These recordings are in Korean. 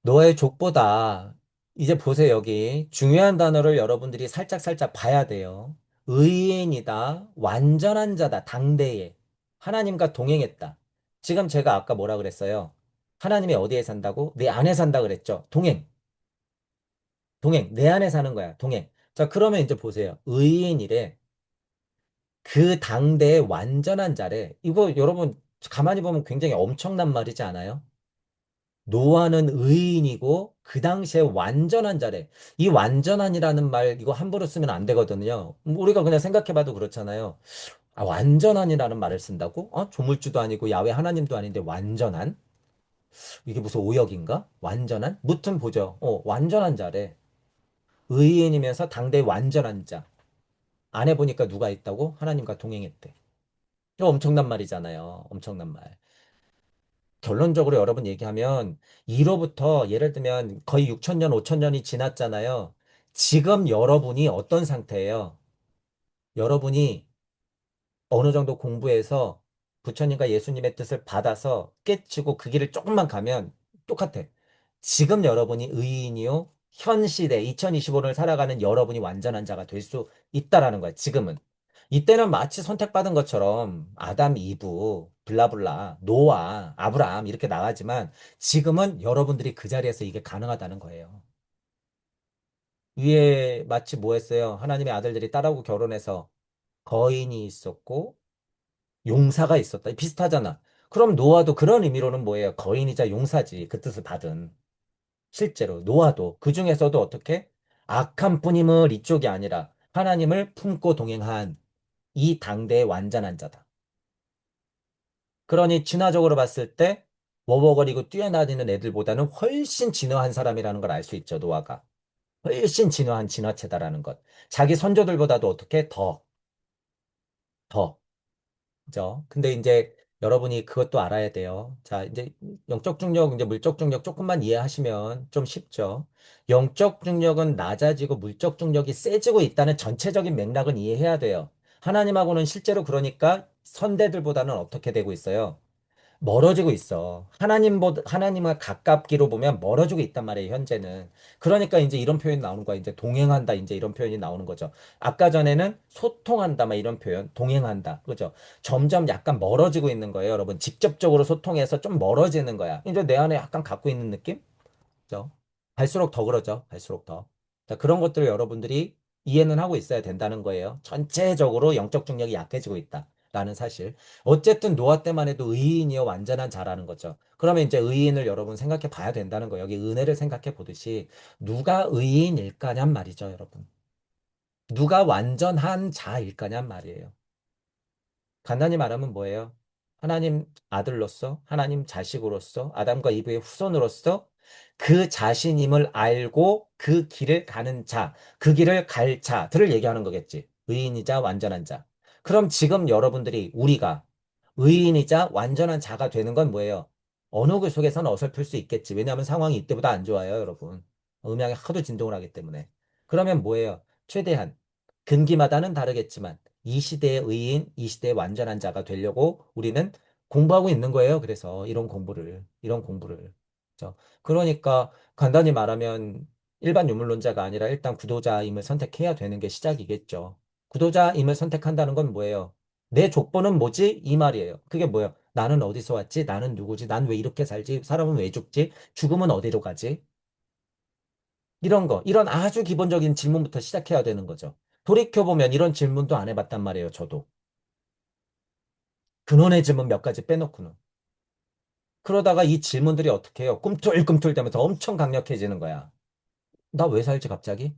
너의 족보다 이제 보세요, 여기 중요한 단어를 여러분들이 살짝살짝 봐야 돼요. 의인이다, 완전한 자다, 당대에 하나님과 동행했다. 지금 제가 아까 뭐라 그랬어요? 하나님이 어디에 산다고? 내 안에 산다 그랬죠. 동행, 동행, 내 안에 사는 거야, 동행. 자, 그러면 이제 보세요. 의인이래. 그 당대의 완전한 자래. 이거 여러분 가만히 보면 굉장히 엄청난 말이지 않아요? 노아는 의인이고 그 당시에 완전한 자래. 이 완전한이라는 말 이거 함부로 쓰면 안 되거든요. 우리가 그냥 생각해봐도 그렇잖아요. 아, 완전한이라는 말을 쓴다고? 조물주도 아니고 야외 하나님도 아닌데 완전한? 이게 무슨 오역인가? 완전한? 무튼 보죠. 완전한 자래. 의인이면서 당대 완전한 자. 안 해보니까 누가 있다고? 하나님과 동행했대. 이거 엄청난 말이잖아요. 엄청난 말. 결론적으로 여러분 얘기하면 1호부터 예를 들면 거의 6천 년, 5천 년이 지났잖아요. 지금 여러분이 어떤 상태예요? 여러분이 어느 정도 공부해서 부처님과 예수님의 뜻을 받아서 깨치고 그 길을 조금만 가면 똑같아. 지금 여러분이 의인이요. 현 시대 2025년을 살아가는 여러분이 완전한 자가 될 수 있다라는 거야. 지금은. 이때는 마치 선택받은 것처럼 아담, 이브, 블라블라, 노아, 아브라함 이렇게 나가지만 지금은 여러분들이 그 자리에서 이게 가능하다는 거예요. 위에 마치 뭐 했어요? 하나님의 아들들이 딸하고 결혼해서 거인이 있었고 용사가 있었다. 비슷하잖아. 그럼 노아도 그런 의미로는 뭐예요? 거인이자 용사지. 그 뜻을 받은. 실제로 노아도 그 중에서도 어떻게? 악한 뿐임을 이쪽이 아니라 하나님을 품고 동행한 이 당대의 완전한 자다. 그러니 진화적으로 봤을 때 워워거리고 뛰어다니는 애들보다는 훨씬 진화한 사람이라는 걸 알 수 있죠, 노아가. 훨씬 진화한 진화체다라는 것. 자기 선조들보다도 어떻게 더. 그죠? 근데 이제 여러분이 그것도 알아야 돼요. 자, 이제 영적 중력, 이제 물적 중력 조금만 이해하시면 좀 쉽죠. 영적 중력은 낮아지고 물적 중력이 세지고 있다는 전체적인 맥락은 이해해야 돼요. 하나님하고는 실제로 그러니까 선대들보다는 어떻게 되고 있어요? 멀어지고 있어. 하나님과 가깝기로 보면 멀어지고 있단 말이에요, 현재는. 그러니까 이제 이런 표현이 나오는 거야. 이제 동행한다, 이제 이런 표현이 나오는 거죠. 아까 전에는 소통한다, 막 이런 표현, 동행한다. 그죠? 점점 약간 멀어지고 있는 거예요, 여러분. 직접적으로 소통해서 좀 멀어지는 거야. 이제 내 안에 약간 갖고 있는 느낌? 그죠? 갈수록 더 그러죠. 갈수록 더. 자, 그런 것들을 여러분들이 이해는 하고 있어야 된다는 거예요. 전체적으로 영적 중력이 약해지고 있다라는 사실. 어쨌든 노아 때만 해도 의인이요 완전한 자라는 거죠. 그러면 이제 의인을 여러분 생각해 봐야 된다는 거예요. 여기 은혜를 생각해 보듯이 누가 의인일까냔 말이죠, 여러분. 누가 완전한 자일까냔 말이에요. 간단히 말하면 뭐예요? 하나님 아들로서, 하나님 자식으로서, 아담과 이브의 후손으로서 그 자신임을 알고 그 길을 가는 자, 그 길을 갈 자들을 얘기하는 거겠지. 의인이자 완전한 자. 그럼 지금 여러분들이 우리가 의인이자 완전한 자가 되는 건 뭐예요? 어느 그 속에서는 어설플 수 있겠지. 왜냐하면 상황이 이때보다 안 좋아요, 여러분. 음양이 하도 진동을 하기 때문에. 그러면 뭐예요? 최대한 근기마다는 다르겠지만 이 시대의 의인, 이 시대의 완전한 자가 되려고 우리는 공부하고 있는 거예요. 그래서 이런 공부를. 그죠? 그러니까 간단히 말하면 일반 유물론자가 아니라 일단 구도자임을 선택해야 되는 게 시작이겠죠. 구도자임을 선택한다는 건 뭐예요? 내 족보는 뭐지? 이 말이에요. 그게 뭐예요? 나는 어디서 왔지? 나는 누구지? 난 왜 이렇게 살지? 사람은 왜 죽지? 죽음은 어디로 가지? 이런 거, 이런 아주 기본적인 질문부터 시작해야 되는 거죠. 돌이켜보면 이런 질문도 안 해봤단 말이에요, 저도. 근원의 질문 몇 가지 빼놓고는. 그러다가 이 질문들이 어떻게 해요? 꿈틀꿈틀대면서 엄청 강력해지는 거야. 나 왜 살지, 갑자기?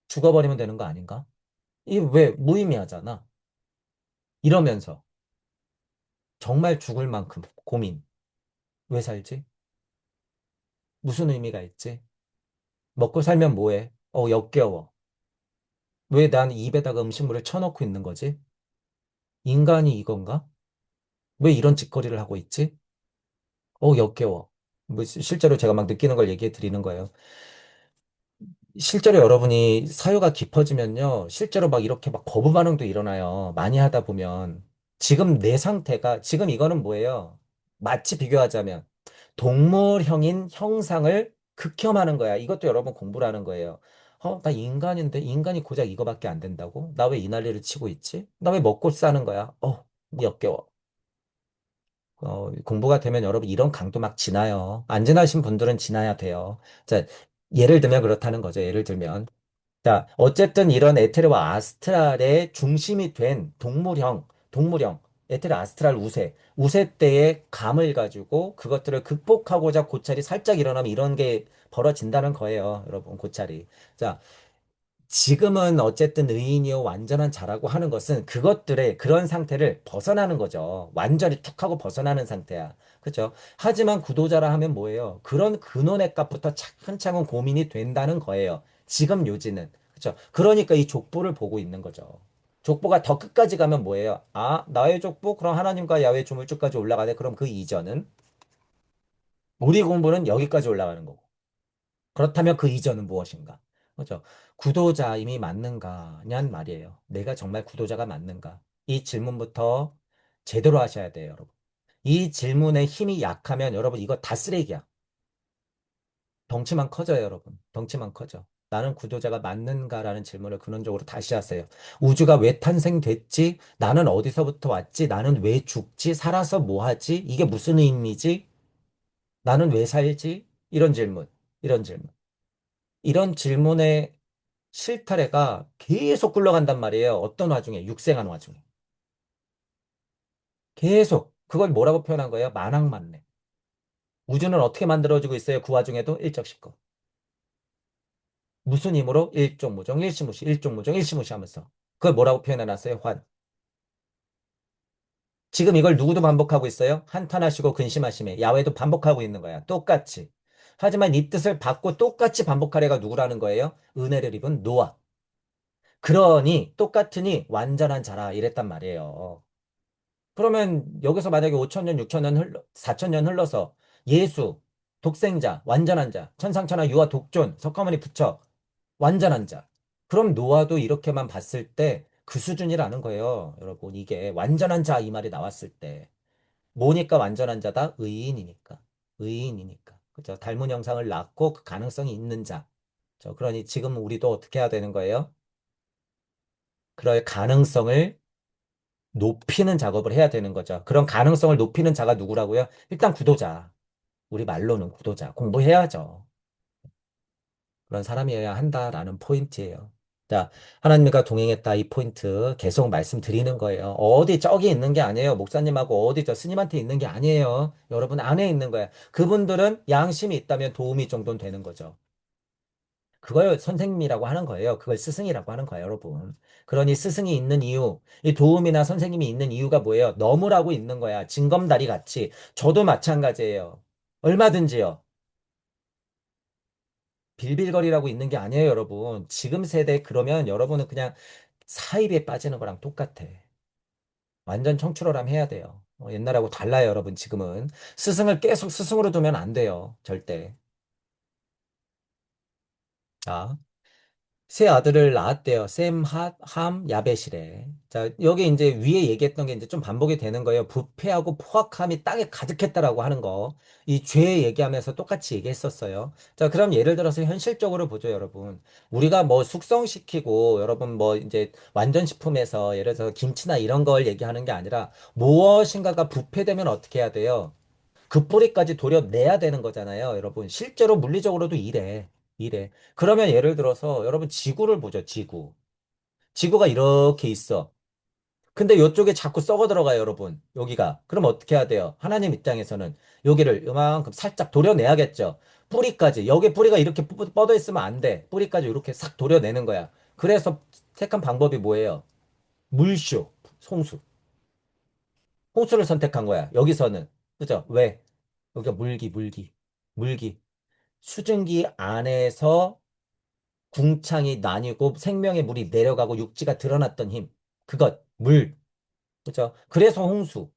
죽어버리면 되는 거 아닌가? 이 왜 무의미하잖아. 이러면서 정말 죽을 만큼 고민. 왜 살지? 무슨 의미가 있지? 먹고 살면 뭐해? 역겨워. 왜 난 입에다가 음식물을 쳐넣고 있는 거지? 인간이 이건가? 왜 이런 짓거리를 하고 있지? 역겨워. 뭐 실제로 제가 막 느끼는 걸 얘기해 드리는 거예요. 실제로 여러분이 사유가 깊어지면요. 실제로 막 이렇게 막 거부 반응도 일어나요. 많이 하다 보면. 지금 내 상태가, 지금 이거는 뭐예요? 마치 비교하자면 동물형인 형상을 극혐하는 거야. 이것도 여러분 공부라는 거예요. 나 인간인데 인간이 고작 이거밖에 안 된다고? 나 왜 이 난리를 치고 있지? 나 왜 먹고 사는 거야? 역겨워. 공부가 되면 여러분 이런 강도 막 지나요. 안 지나신 분들은 지나야 돼요. 자, 예를 들면 그렇다는 거죠. 예를 들면. 자, 어쨌든 이런 에테르와 아스트랄의 중심이 된 동물형, 에테르 아스트랄 우세 때의 감을 가지고 그것들을 극복하고자 고찰이 살짝 일어나면 이런 게 벌어진다는 거예요. 여러분, 고찰이. 자, 지금은 어쨌든 의인이요 완전한 자라고 하는 것은 그것들의 그런 상태를 벗어나는 거죠. 완전히 툭 하고 벗어나는 상태야. 그죠? 하지만 구도자라 하면 뭐예요? 그런 근원의 값부터 차근차근 고민이 된다는 거예요. 지금 요지는. 그죠? 그러니까 이 족보를 보고 있는 거죠. 족보가 더 끝까지 가면 뭐예요? 아, 나의 족보? 그럼 하나님과 야훼 조물주까지 올라가네. 그럼 그 이전은? 우리 공부는 여기까지 올라가는 거고. 그렇다면 그 이전은 무엇인가? 그죠? 구도자임이 맞는가냔 말이에요. 내가 정말 구도자가 맞는가? 이 질문부터 제대로 하셔야 돼요, 여러분. 이 질문에 힘이 약하면 여러분 이거 다 쓰레기야. 덩치만 커져요, 여러분. 덩치만 커져. 나는 구도자가 맞는가라는 질문을 근원적으로 다시 하세요. 우주가 왜 탄생됐지? 나는 어디서부터 왔지? 나는 왜 죽지? 살아서 뭐 하지? 이게 무슨 의미지? 나는 왜 살지? 이런 질문. 이런 질문. 이런 질문에 실타래가 계속 굴러간단 말이에요. 어떤 와중에? 육생한 와중에. 계속. 그걸 뭐라고 표현한 거예요? 만왕만래. 우주는 어떻게 만들어지고 있어요? 그 와중에도 일적십거. 무슨 힘으로? 일종무종, 일시무시, 일종무종, 일시무시 하면서. 그걸 뭐라고 표현해놨어요? 환. 지금 이걸 누구도 반복하고 있어요? 한탄하시고 근심하심에. 야훼도 반복하고 있는 거야. 똑같이. 하지만 이 뜻을 받고 똑같이 반복하래가 누구라는 거예요? 은혜를 입은 노아. 그러니 똑같으니 완전한 자라 이랬단 말이에요. 그러면 여기서 만약에 5천 년, 6천 년 4천 년 흘러서 예수, 독생자, 완전한 자, 천상천하 유아 독존, 석가모니 부처, 완전한 자. 그럼 노아도 이렇게만 봤을 때 그 수준이라는 거예요. 여러분, 이게 완전한 자 이 말이 나왔을 때. 뭐니까 완전한 자다? 의인이니까. 의인이니까. 그죠? 닮은 형상을 낳고 그 가능성이 있는 자. 그러니 지금 우리도 어떻게 해야 되는 거예요? 그럴 가능성을 높이는 작업을 해야 되는 거죠. 그런 가능성을 높이는 자가 누구라고요? 일단 구도자. 우리 말로는 구도자. 공부해야죠. 그런 사람이어야 한다라는 포인트예요. 자, 하나님과 동행했다 이 포인트 계속 말씀드리는 거예요. 어디 저기 있는 게 아니에요. 목사님하고 어디 저 스님한테 있는 게 아니에요. 여러분 안에 있는 거예요. 그분들은 양심이 있다면 도움이 정도는 되는 거죠. 그걸 선생님이라고 하는 거예요. 그걸 스승이라고 하는 거예요, 여러분. 그러니 스승이 있는 이유, 이 도움이나 선생님이 있는 이유가 뭐예요? 너무라고 있는 거야. 징검다리 같이. 저도 마찬가지예요. 얼마든지요. 빌빌거리라고 있는 게 아니에요, 여러분. 지금 세대 그러면 여러분은 그냥 사이비에 빠지는 거랑 똑같아. 완전 청출어람 해야 돼요. 옛날하고 달라요, 여러분. 지금은. 스승을 계속 스승으로 두면 안 돼요. 절대. 자. 세 아들을 낳았대요. 셈, 함, 야벳이래. 자, 여기 이제 위에 얘기했던 게 이제 좀 반복이 되는 거예요. 부패하고 포악함이 땅에 가득했다라고 하는 거. 이 죄 얘기하면서 똑같이 얘기했었어요. 자, 그럼 예를 들어서 현실적으로 보죠, 여러분. 우리가 뭐 숙성시키고, 여러분 뭐 이제 완전식품에서 예를 들어서 김치나 이런 걸 얘기하는 게 아니라 무엇인가가 부패되면 어떻게 해야 돼요? 그 뿌리까지 도려내야 되는 거잖아요, 여러분. 실제로 물리적으로도 이래. 이래. 그러면 예를 들어서 여러분 지구를 보죠, 지구. 지구가 이렇게 있어. 근데 이쪽에 자꾸 썩어 들어가요, 여러분. 여기가. 그럼 어떻게 해야 돼요? 하나님 입장에서는 여기를 이만큼 살짝 도려내야겠죠. 뿌리까지. 여기 뿌리가 이렇게 뻗어 있으면 안 돼. 뿌리까지 이렇게 싹 도려내는 거야. 그래서 택한 방법이 뭐예요? 물쇼, 홍수. 홍수를 선택한 거야. 여기서는. 그죠? 왜? 여기가 물기. 수증기 안에서 궁창이 나뉘고 생명의 물이 내려가고 육지가 드러났던 힘. 그것, 물. 그죠? 그래서 홍수.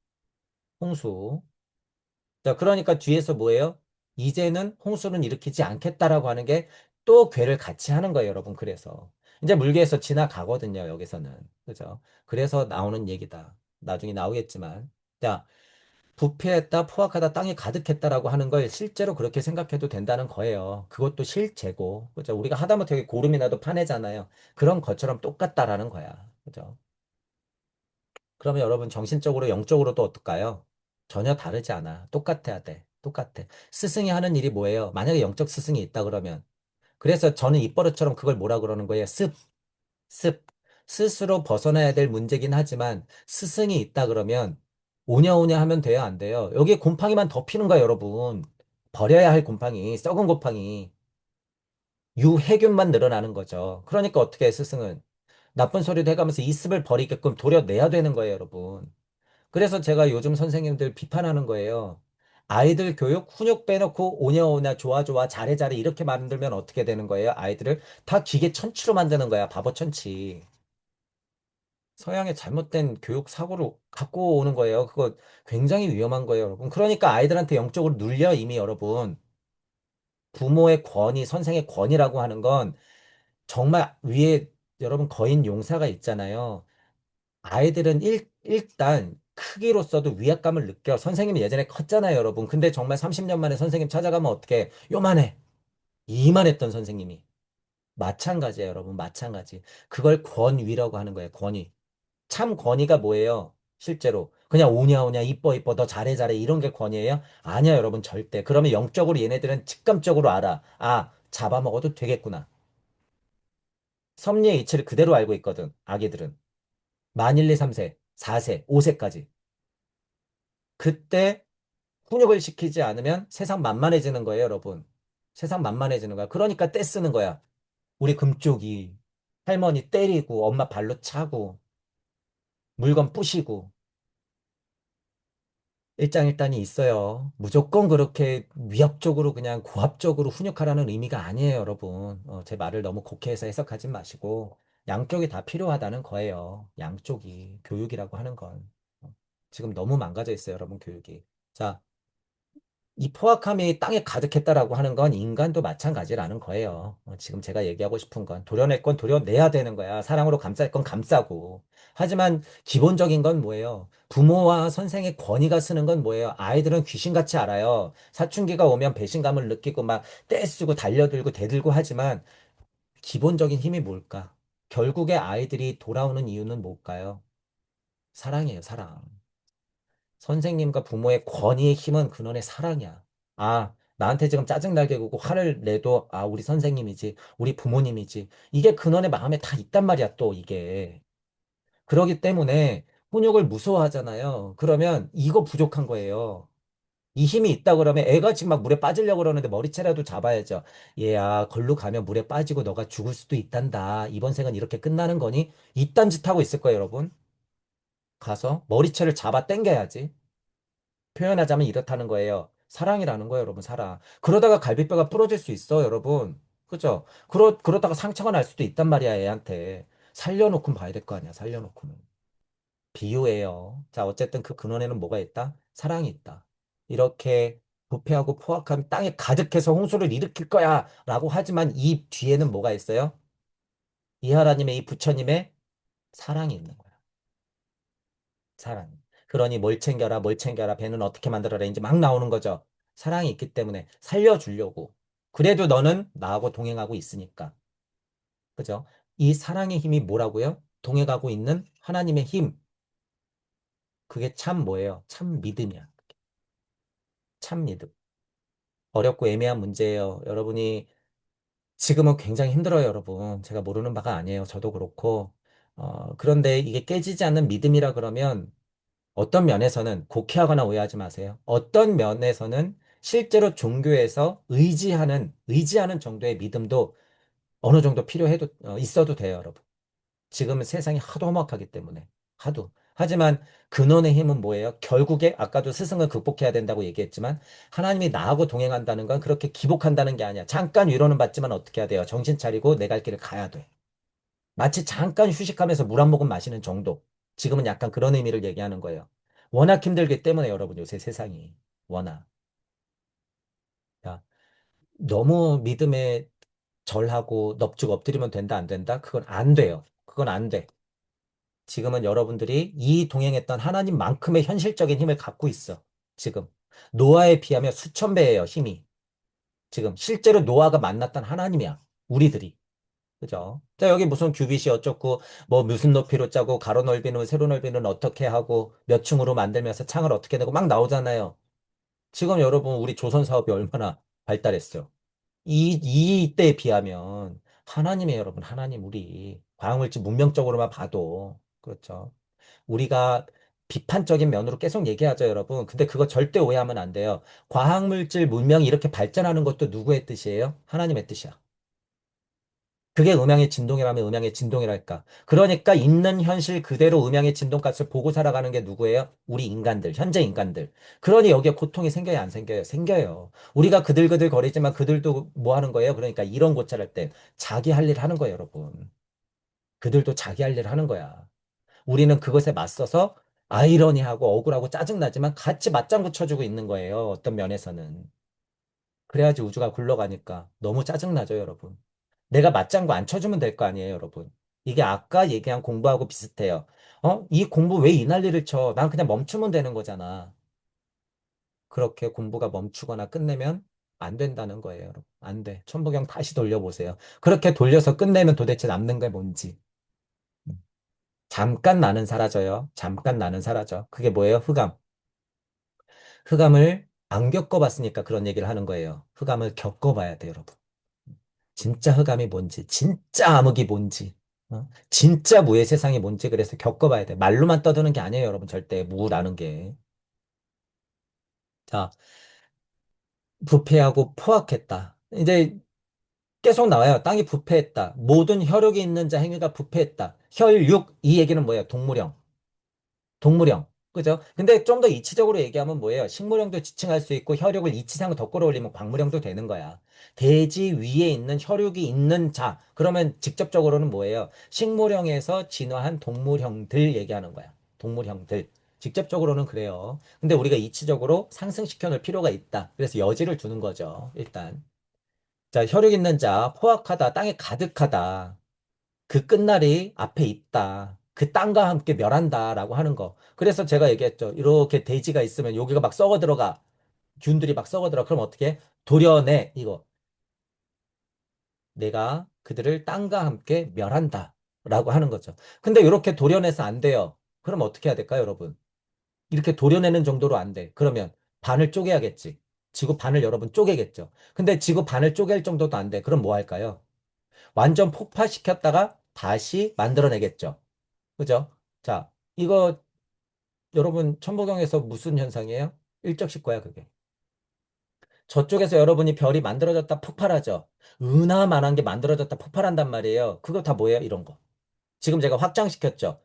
자, 그러니까 뒤에서 뭐예요? 이제는 홍수는 일으키지 않겠다라고 하는 게 또 괴를 같이 하는 거예요, 여러분. 그래서. 이제 물개에서 지나가거든요, 여기서는. 그죠? 그래서 나오는 얘기다. 나중에 나오겠지만. 자, 부패했다, 포악하다, 땅이 가득했다라고 하는 걸 실제로 그렇게 생각해도 된다는 거예요. 그것도 실제고, 그죠? 우리가 하다못해 고름이 나도 파내잖아요. 그런 것처럼 똑같다라는 거야. 그죠? 그러면 여러분 정신적으로, 영적으로도 어떨까요? 전혀 다르지 않아. 똑같아야 돼. 똑같아. 스승이 하는 일이 뭐예요? 만약에 영적 스승이 있다 그러면. 그래서 저는 입버릇처럼 그걸 뭐라 그러는 거예요? 습. 스스로 벗어나야 될 문제긴 하지만 스승이 있다 그러면 오냐오냐 하면 돼요, 안 돼요? 여기에 곰팡이만 더 피는 거야, 여러분. 버려야 할 곰팡이, 썩은 곰팡이, 유해균만 늘어나는 거죠. 그러니까 어떻게 해, 스승은? 나쁜 소리도 해가면서 이 습을 버리게끔 도려내야 되는 거예요, 여러분. 그래서 제가 요즘 선생님들 비판하는 거예요. 아이들 교육 훈육 빼놓고 오냐오냐 좋아 좋아 잘해 잘해 이렇게 만들면 어떻게 되는 거예요? 아이들을 다 기계 천치로 만드는 거야. 바보 천치. 서양의 잘못된 교육 사고로 갖고 오는 거예요. 그거 굉장히 위험한 거예요, 여러분. 그러니까 아이들한테 영적으로 눌려 이미 여러분. 부모의 권위, 선생의 권위라고 하는 건 정말 위에 여러분 거인 용사가 있잖아요. 아이들은 일단 크기로서도 위압감을 느껴. 선생님이 예전에 컸잖아요, 여러분. 근데 정말 30년 만에 선생님 찾아가면 어떻게 요만해. 이만했던 선생님이. 마찬가지예요, 여러분. 마찬가지. 그걸 권위라고 하는 거예요, 권위. 참 권위가 뭐예요? 실제로. 그냥 오냐 오냐 이뻐 이뻐 너 잘해 잘해 이런 게 권위예요? 아니야 여러분 절대. 그러면 영적으로 얘네들은 직감적으로 알아. 아 잡아먹어도 되겠구나. 섭리의 이치를 그대로 알고 있거든. 아기들은. 만 1, 2, 3세, 4세, 5세까지. 그때 훈육을 시키지 않으면 세상 만만해지는 거예요 여러분. 세상 만만해지는 거야. 그러니까 떼 쓰는 거야. 우리 금쪽이 할머니 때리고 엄마 발로 차고 물건 부시고 일장일단이 있어요. 무조건 그렇게 위협적으로 그냥 고압적으로 훈육하라는 의미가 아니에요, 여러분. 제 말을 너무 곡해해서 해석하지 마시고 양쪽이 다 필요하다는 거예요. 양쪽이 교육이라고 하는 건. 지금 너무 망가져 있어요, 여러분, 교육이. 자, 이 포악함이 땅에 가득했다라고 하는 건 인간도 마찬가지라는 거예요. 지금 제가 얘기하고 싶은 건 도려낼 건 도려내야 되는 거야. 사랑으로 감쌀 건 감싸고. 하지만 기본적인 건 뭐예요? 부모와 선생의 권위가 쓰는 건 뭐예요? 아이들은 귀신같이 알아요. 사춘기가 오면 배신감을 느끼고 막 떼쓰고 달려들고 대들고 하지만 기본적인 힘이 뭘까? 결국에 아이들이 돌아오는 이유는 뭘까요? 사랑이에요, 사랑. 선생님과 부모의 권위의 힘은 근원의 사랑이야. 아, 나한테 지금 짜증나게 구고 화를 내도, 아, 우리 선생님이지, 우리 부모님이지. 이게 근원의 마음에 다 있단 말이야, 또 이게. 그러기 때문에 훈육을 무서워하잖아요. 그러면 이거 부족한 거예요. 이 힘이 있다 그러면 애가 지금 막 물에 빠지려고 그러는데 머리채라도 잡아야죠. 얘야, 걸로 가면 물에 빠지고 너가 죽을 수도 있단다. 이번 생은 이렇게 끝나는 거니? 이딴 짓 하고 있을 거예요, 여러분. 가서 머리채를 잡아 당겨야지. 표현하자면 이렇다는 거예요. 사랑이라는 거예요, 여러분, 사랑. 그러다가 갈비뼈가 부러질 수 있어, 여러분. 그죠? 그러다가 상처가 날 수도 있단 말이야, 애한테. 살려놓고 봐야 될 거 아니야, 살려놓고는. 비유예요. 자, 어쨌든 그 근원에는 뭐가 있다? 사랑이 있다. 이렇게 부패하고 포악한 땅에 가득해서 홍수를 일으킬 거야, 라고 하지만 이 뒤에는 뭐가 있어요? 이 하나님의, 이 부처님의 사랑이 있는 거야. 사랑. 그러니 뭘 챙겨라, 뭘 챙겨라, 배는 어떻게 만들어라, 이제 막 나오는 거죠. 사랑이 있기 때문에 살려주려고. 그래도 너는 나하고 동행하고 있으니까. 그죠? 이 사랑의 힘이 뭐라고요? 동행하고 있는 하나님의 힘. 그게 참 뭐예요? 참 믿음이야. 참 믿음. 어렵고 애매한 문제예요. 여러분이 지금은 굉장히 힘들어요, 여러분. 제가 모르는 바가 아니에요. 저도 그렇고. 그런데 이게 깨지지 않는 믿음이라 그러면 어떤 면에서는 곡해하거나 오해하지 마세요. 어떤 면에서는 실제로 종교에서 의지하는 정도의 믿음도 어느 정도 필요해도, 있어도 돼요, 여러분. 지금은 세상이 하도 험악하기 때문에. 하도. 하지만 근원의 힘은 뭐예요? 결국에 아까도 스승을 극복해야 된다고 얘기했지만 하나님이 나하고 동행한다는 건 그렇게 기복한다는 게 아니야. 잠깐 위로는 받지만 어떻게 해야 돼요? 정신 차리고 내 갈 길을 가야 돼. 마치 잠깐 휴식하면서 물 한 모금 마시는 정도. 지금은 약간 그런 의미를 얘기하는 거예요. 워낙 힘들기 때문에 여러분 요새 세상이 워낙. 야, 너무 믿음에 절하고 넙죽 엎드리면 된다 안 된다? 그건 안 돼요. 그건 안 돼. 지금은 여러분들이 이 동행했던 하나님만큼의 현실적인 힘을 갖고 있어. 지금. 노아에 비하면 수천 배예요, 힘이. 지금 실제로 노아가 만났던 하나님이야. 우리들이. 그죠? 자, 여기 무슨 규빗이 어쩌고, 뭐 무슨 높이로 짜고, 가로 넓이는, 세로 넓이는 어떻게 하고, 몇 층으로 만들면서 창을 어떻게 내고 막 나오잖아요. 지금 여러분, 우리 조선 사업이 얼마나 발달했어요. 이때에 비하면, 하나님의 여러분, 하나님, 우리. 과학물질 문명적으로만 봐도. 그렇죠. 우리가 비판적인 면으로 계속 얘기하죠, 여러분. 근데 그거 절대 오해하면 안 돼요. 과학물질 문명이 이렇게 발전하는 것도 누구의 뜻이에요? 하나님의 뜻이야. 그게 음향의 진동이라면 음향의 진동이랄까. 그러니까 있는 현실 그대로 음향의 진동값을 보고 살아가는 게 누구예요? 우리 인간들, 현재 인간들. 그러니 여기에 고통이 생겨요, 안 생겨요? 생겨요. 우리가 그들그들 거리지만 그들도 뭐 하는 거예요? 그러니까 이런 고찰할 때 자기 할 일 하는 거예요, 여러분. 그들도 자기 할 일 하는 거야. 우리는 그것에 맞서서 아이러니하고 억울하고 짜증나지만 같이 맞장구 쳐주고 있는 거예요, 어떤 면에서는. 그래야지 우주가 굴러가니까. 너무 짜증나죠, 여러분. 내가 맞장구 안 쳐주면 될 거 아니에요, 여러분. 이게 아까 얘기한 공부하고 비슷해요. 이 공부 왜 이 난리를 쳐? 난 그냥 멈추면 되는 거잖아. 그렇게 공부가 멈추거나 끝내면 안 된다는 거예요, 여러분. 안 돼. 천부경 다시 돌려보세요. 그렇게 돌려서 끝내면 도대체 남는 게 뭔지. 음. 잠깐 나는 사라져요. 잠깐 나는 사라져. 그게 뭐예요? 흑암. 흑암을 안 겪어봤으니까 그런 얘기를 하는 거예요. 흑암을 겪어봐야 돼, 여러분. 진짜 흑암이 뭔지, 진짜 암흑이 뭔지, 진짜 무의 세상이 뭔지 그래서 겪어봐야 돼. 말로만 떠드는 게 아니에요, 여러분. 절대 무라는 게. 자, 부패하고 포악했다. 이제 계속 나와요. 땅이 부패했다. 모든 혈육이 있는 자 행위가 부패했다. 혈육, 이 얘기는 뭐예요? 동물형. 동물형. 그죠? 근데 좀 더 이치적으로 얘기하면 뭐예요? 식물형도 지칭할 수 있고 혈육을 이치상을 더 끌어올리면 광물형도 되는 거야. 대지 위에 있는 혈육이 있는 자. 그러면 직접적으로는 뭐예요? 식물형에서 진화한 동물형들 얘기하는 거야. 동물형들. 직접적으로는 그래요. 근데 우리가 이치적으로 상승시켜 놓을 필요가 있다. 그래서 여지를 두는 거죠. 일단. 자, 혈육 있는 자, 포악하다, 땅에 가득하다. 그 끝날이 앞에 있다. 그 땅과 함께 멸한다라고 하는 거. 그래서 제가 얘기했죠. 이렇게 돼지가 있으면 여기가 막 썩어 들어가. 균들이 막 썩어 들어가. 그럼 어떻게 해? 도려내. 이거. 내가 그들을 땅과 함께 멸한다. 라고 하는 거죠. 근데 이렇게 도려내서 안 돼요. 그럼 어떻게 해야 될까요, 여러분? 이렇게 도려내는 정도로 안 돼. 그러면 반을 쪼개야겠지. 지구 반을 여러분 쪼개겠죠. 근데 지구 반을 쪼갤 정도도 안 돼. 그럼 뭐 할까요? 완전 폭파시켰다가 다시 만들어내겠죠. 그죠? 자, 이거 여러분 천부경에서 무슨 현상이에요? 일적식거야, 그게. 저쪽에서 여러분이 별이 만들어졌다 폭발하죠. 은하만한 게 만들어졌다 폭발한단 말이에요. 그거 다 뭐예요? 이런 거. 지금 제가 확장시켰죠.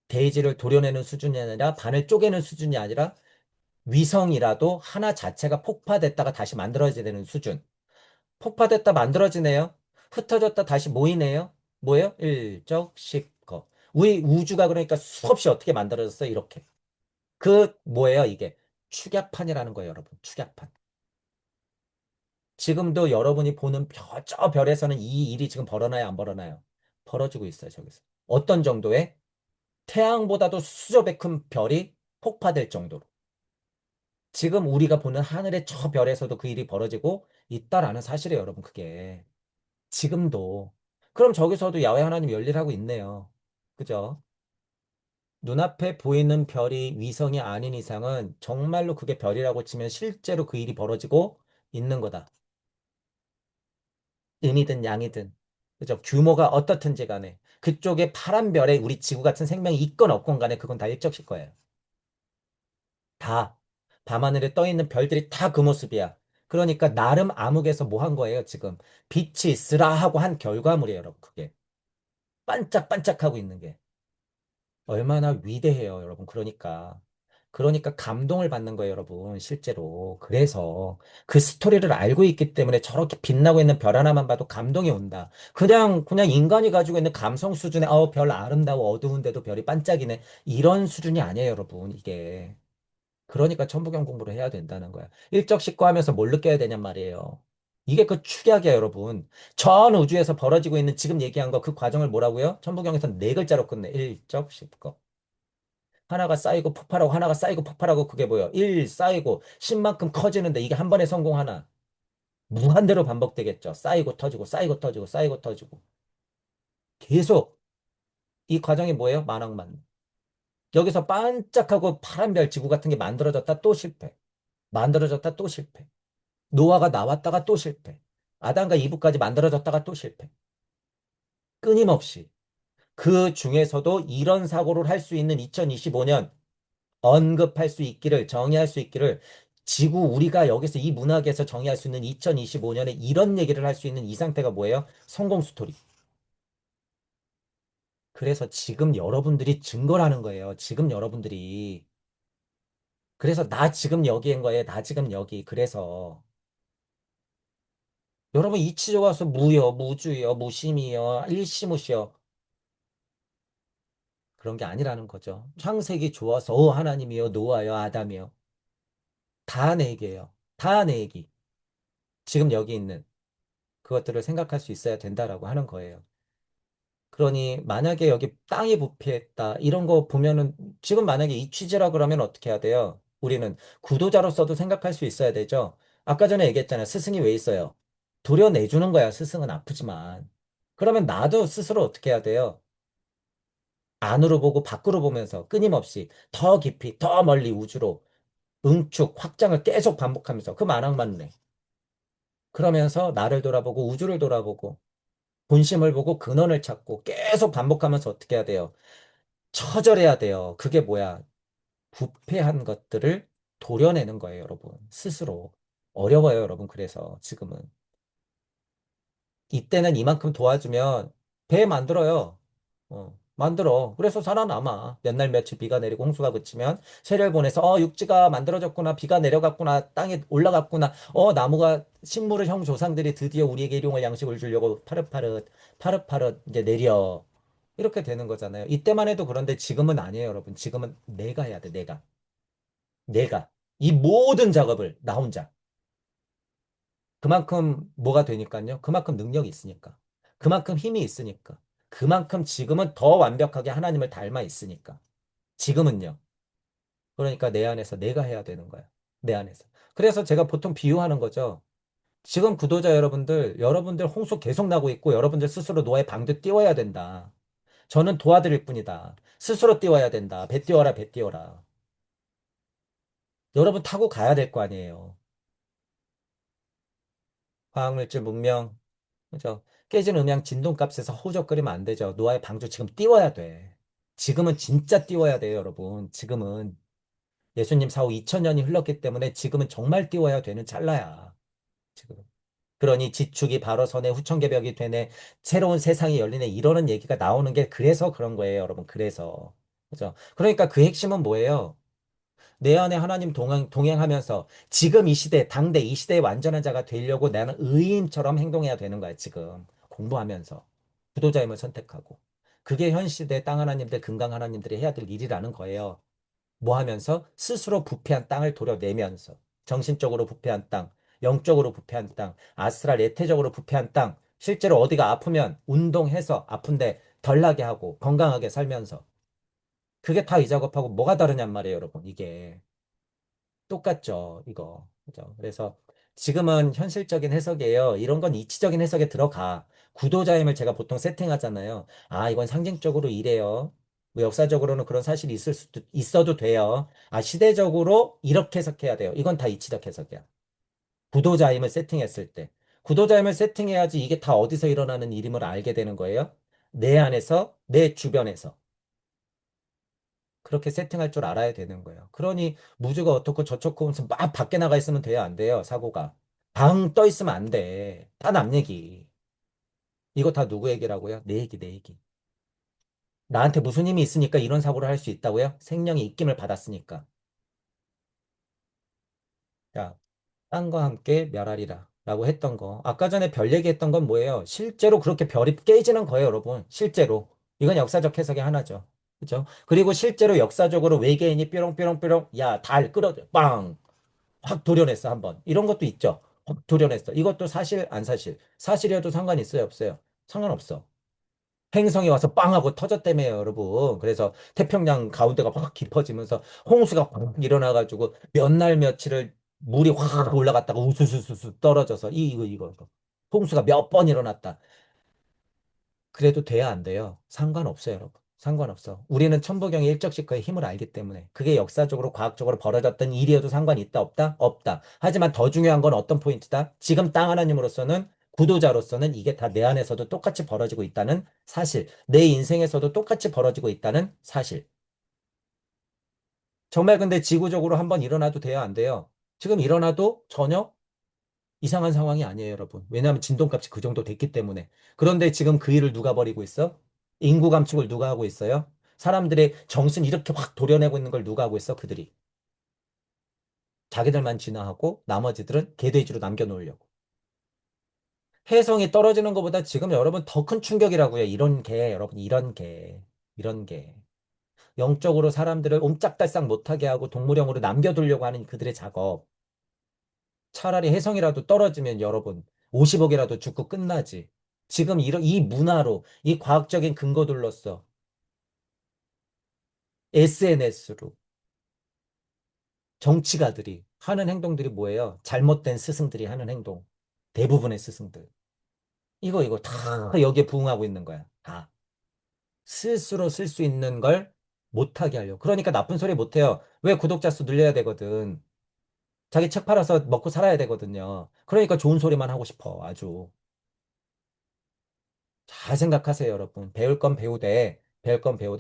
데이지를 도려내는 수준이 아니라 반을 쪼개는 수준이 아니라 위성이라도 하나 자체가 폭파됐다가 다시 만들어져야 되는 수준. 폭파됐다 만들어지네요. 흩어졌다 다시 모이네요. 뭐예요? 일적식거. 우리 우주가 그러니까 수없이 어떻게 만들어졌어요? 이렇게. 그 뭐예요, 이게? 축약판이라는 거예요, 여러분. 축약판. 지금도 여러분이 보는 저 별에서는 이 일이 지금 벌어나요, 안 벌어나요? 벌어지고 있어요, 저기서. 어떤 정도의 태양보다도 수조 배 큰 별이 폭파될 정도로. 지금 우리가 보는 하늘의 저 별에서도 그 일이 벌어지고 있다라는 사실이에요, 여러분, 그게. 지금도. 그럼 저기서도 야외 하나님 열일하고 있네요. 그죠? 눈앞에 보이는 별이 위성이 아닌 이상은 정말로 그게 별이라고 치면 실제로 그 일이 벌어지고 있는 거다. 음이든 양이든. 그죠? 규모가 어떻든지 간에. 그쪽에 파란 별에 우리 지구 같은 생명이 있건 없건 간에 그건 다 일적일 거예요. 다. 밤하늘에 떠 있는 별들이 다 그 모습이야. 그러니까 나름 암흑에서 뭐 한 거예요, 지금. 빛이 있으라 하고 한 결과물이에요, 여러분. 그게. 반짝반짝하고 있는 게. 얼마나 위대해요, 여러분. 그러니까 감동을 받는 거예요, 여러분. 실제로. 그래서 그 스토리를 알고 있기 때문에 저렇게 빛나고 있는 별 하나만 봐도 감동이 온다. 그냥 인간이 가지고 있는 감성 수준의, 별 아름다워, 어두운데도 별이 반짝이네. 이런 수준이 아니에요, 여러분. 이게. 그러니까 천부경 공부를 해야 된다는 거야. 일적식과 하면서 뭘 느껴야 되냔 말이에요. 이게 그 축약이야, 여러분. 전 우주에서 벌어지고 있는 지금 얘기한 거 그 과정을 뭐라고요? 천부경에서 네 글자로 끝내. 일적식거. 하나가 쌓이고 폭발하고 하나가 쌓이고 폭발하고 그게 뭐예요? 1 쌓이고 10만큼 커지는데 이게 한 번에 성공하나? 무한대로 반복되겠죠. 쌓이고 터지고 쌓이고 터지고 쌓이고 터지고. 계속 이 과정이 뭐예요? 만왕만. 여기서 반짝하고 파란 별 지구 같은 게 만들어졌다 또 실패. 만들어졌다 또 실패. 노아가 나왔다가 또 실패. 아담과 이브까지 만들어졌다가 또 실패. 끊임없이. 그 중에서도 이런 사고를 할 수 있는 2025년 언급할 수 있기를, 정의할 수 있기를, 지구 우리가 여기서 이 문학에서 정의할 수 있는 2025년에 이런 얘기를 할 수 있는 이 상태가 뭐예요? 성공 스토리. 그래서 지금 여러분들이 증거라는 거예요. 지금 여러분들이. 그래서 나 지금 여기인 거예요. 나 지금 여기. 그래서 여러분 이치 좋아서 무요, 무주요, 무심이요, 일시무시요. 그런 게 아니라는 거죠. 창세기 좋아서 하나님이요, 노아요, 아담이요. 다 내 얘기예요. 다 내 얘기. 지금 여기 있는 그것들을 생각할 수 있어야 된다라고 하는 거예요. 그러니 만약에 여기 땅이 부패했다 이런 거 보면은 지금 만약에 이 취지라 그러면 어떻게 해야 돼요? 우리는 구도자로서도 생각할 수 있어야 되죠. 아까 전에 얘기했잖아요. 스승이 왜 있어요? 도려내주는 거야. 스승은 아프지만. 그러면 나도 스스로 어떻게 해야 돼요? 안으로 보고 밖으로 보면서 끊임없이 더 깊이 더 멀리 우주로 응축 확장을 계속 반복하면서 그 만학만래 그러면서 나를 돌아보고 우주를 돌아보고 본심을 보고 근원을 찾고 계속 반복하면서 어떻게 해야 돼요? 처절해야 돼요. 그게 뭐야? 부패한 것들을 도려내는 거예요, 여러분. 스스로. 어려워요, 여러분. 그래서 지금은. 이때는 이만큼 도와주면 배 만들어요. 만들어. 그래서 살아남아. 몇 날 며칠 비가 내리고 홍수가 그치면 새를 보내서 육지가 만들어졌구나. 비가 내려갔구나. 땅에 올라갔구나. 나무가 식물을 형 조상들이 드디어 우리에게 일용할 양식을 주려고 파릇파릇 파릇파릇 이제 내려. 이렇게 되는 거잖아요. 이때만 해도 그런데 지금은 아니에요, 여러분. 지금은 내가 해야 돼, 내가. 내가. 이 모든 작업을 나 혼자. 그만큼 뭐가 되니까요? 그만큼 능력이 있으니까. 그만큼 힘이 있으니까. 그만큼 지금은 더 완벽하게 하나님을 닮아 있으니까. 지금은요. 그러니까 내 안에서 내가 해야 되는 거야. 내 안에서. 그래서 제가 보통 비유하는 거죠. 지금 구도자 여러분들, 여러분들 홍수 계속 나고 있고 여러분들 스스로 노아의 방도 띄워야 된다. 저는 도와드릴 뿐이다. 스스로 띄워야 된다. 배 띄워라, 배 띄워라. 여러분 타고 가야 될 거 아니에요. 화학물질 문명, 그죠? 깨진 음향 진동값에서 허우적거리면 안 되죠. 노아의 방주 지금 띄워야 돼. 지금은 진짜 띄워야 돼요, 여러분. 지금은. 예수님 사후 2000년이 흘렀기 때문에 지금은 정말 띄워야 되는 찰나야. 지금. 그러니 지축이 바로 선에 후천개벽이 되네. 새로운 세상이 열리네. 이러는 얘기가 나오는 게 그래서 그런 거예요, 여러분. 그래서. 그죠? 그러니까 그 핵심은 뭐예요? 내 안에 하나님 동행하면서 지금 이 시대, 당대 이 시대의 완전한 자가 되려고 나는 의인처럼 행동해야 되는 거야, 지금. 공부하면서. 구도자임을 선택하고. 그게 현 시대 땅 하나님들, 금강 하나님들이 해야 될 일이라는 거예요. 뭐 하면서? 스스로 부패한 땅을 도려내면서. 정신적으로 부패한 땅, 영적으로 부패한 땅, 아스트랄 예태적으로 부패한 땅. 실제로 어디가 아프면 운동해서 아픈데 덜 나게 하고 건강하게 살면서. 그게 다 이 작업하고 뭐가 다르냔 말이에요, 여러분. 이게. 똑같죠, 이거. 그죠? 그래서 지금은 현실적인 해석이에요. 이런 건 이치적인 해석에 들어가. 구도자임을 제가 보통 세팅하잖아요. 아, 이건 상징적으로 이래요. 뭐 역사적으로는 그런 사실이 있어도 돼요. 아, 시대적으로 이렇게 해석해야 돼요. 이건 다 이치적 해석이야. 구도자임을 세팅했을 때. 구도자임을 세팅해야지 이게 다 어디서 일어나는 일임을 알게 되는 거예요. 내 안에서, 내 주변에서. 그렇게 세팅할 줄 알아야 되는 거예요. 그러니 무주가 어떻고 저쩌고 하면서 막 밖에 나가 있으면 돼요? 안 돼요? 사고가. 방 떠 있으면 안 돼. 다 남 얘기. 이거 다 누구 얘기라고요? 내 얘기, 내 얘기. 나한테 무슨 힘이 있으니까 이런 사고를 할 수 있다고요? 생명의 입김을 받았으니까. 자, 땅과 함께 멸하리라. 라고 했던 거. 아까 전에 별 얘기했던 건 뭐예요? 실제로 그렇게 별이 깨지는 거예요, 여러분. 실제로. 이건 역사적 해석의 하나죠. 그죠? 그리고 실제로 역사적으로 외계인이 뾰롱뾰롱뾰롱, 야, 달 끌어들, 빵! 확 도려냈어, 한번. 이런 것도 있죠. 확 도려냈어. 이것도 사실, 안 사실. 사실이어도 상관 있어요, 없어요? 상관없어. 행성이 와서 빵 하고 터졌다며요, 여러분. 그래서 태평양 가운데가 확 깊어지면서 홍수가 확 일어나가지고 몇 날 며칠을 물이 확 올라갔다가 우수수수수 떨어져서 이거. 홍수가 몇 번 일어났다. 그래도 돼야 안 돼요. 상관없어요, 여러분. 상관없어. 우리는 천부경의 일적시커의 힘을 알기 때문에 그게 역사적으로 과학적으로 벌어졌던 일이어도 상관이 있다 없다? 없다. 하지만 더 중요한 건 어떤 포인트다? 지금 땅 하나님으로서는 구도자로서는 이게 다 내 안에서도 똑같이 벌어지고 있다는 사실. 내 인생에서도 똑같이 벌어지고 있다는 사실. 정말 근데 지구적으로 한번 일어나도 돼야 안 돼요. 지금 일어나도 전혀 이상한 상황이 아니에요, 여러분. 왜냐하면 진동값이 그 정도 됐기 때문에. 그런데 지금 그 일을 누가 벌이고 있어? 인구 감축을 누가 하고 있어요? 사람들의 정신 이렇게 확 도려내고 있는 걸 누가 하고 있어? 그들이. 자기들만 진화하고 나머지들은 개돼지로 남겨놓으려고. 해성이 떨어지는 것보다 지금 여러분 더 큰 충격이라고요. 이런 게, 여러분, 이런 게. 이런 게. 영적으로 사람들을 옴짝달싹 못하게 하고 동물형으로 남겨두려고 하는 그들의 작업. 차라리 혜성이라도 떨어지면 여러분 50억이라도 죽고 끝나지. 지금 이 문화로 이 과학적인 근거들로서 SNS로 정치가들이 하는 행동들이 뭐예요? 잘못된 스승들이 하는 행동. 대부분의 스승들. 이거 다 여기에 부응하고 있는 거야. 다. 스스로 쓸 수 있는 걸 못하게 하려고. 그러니까 나쁜 소리 못해요. 왜 구독자 수 늘려야 되거든. 자기 책 팔아서 먹고 살아야 되거든요. 그러니까 좋은 소리만 하고 싶어. 아주. 잘 생각하세요, 여러분. 배울 건 배우되,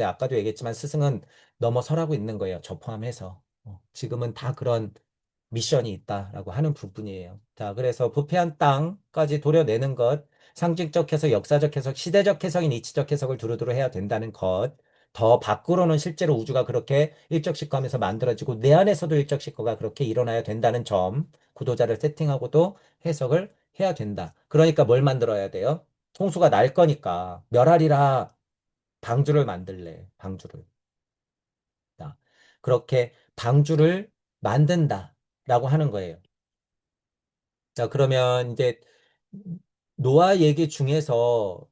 아까도 얘기했지만 스승은 넘어서라고 있는 거예요. 저 포함해서. 지금은 다 그런 미션이 있다라고 하는 부분이에요. 자, 그래서 부패한 땅까지 도려내는 것, 상징적 해석, 역사적 해석, 시대적 해석인 이치적 해석을 두루두루 해야 된다는 것, 더 밖으로는 실제로 우주가 그렇게 일적시커하면서 만들어지고 내 안에서도 일적시커가 그렇게 일어나야 된다는 점, 구도자를 세팅하고도 해석을 해야 된다. 그러니까 뭘 만들어야 돼요? 홍수가 날 거니까 멸하리라 방주를 만들래. 방주를. 자, 그렇게 방주를 만든다라고 하는 거예요. 자, 그러면 이제 노아 얘기 중에서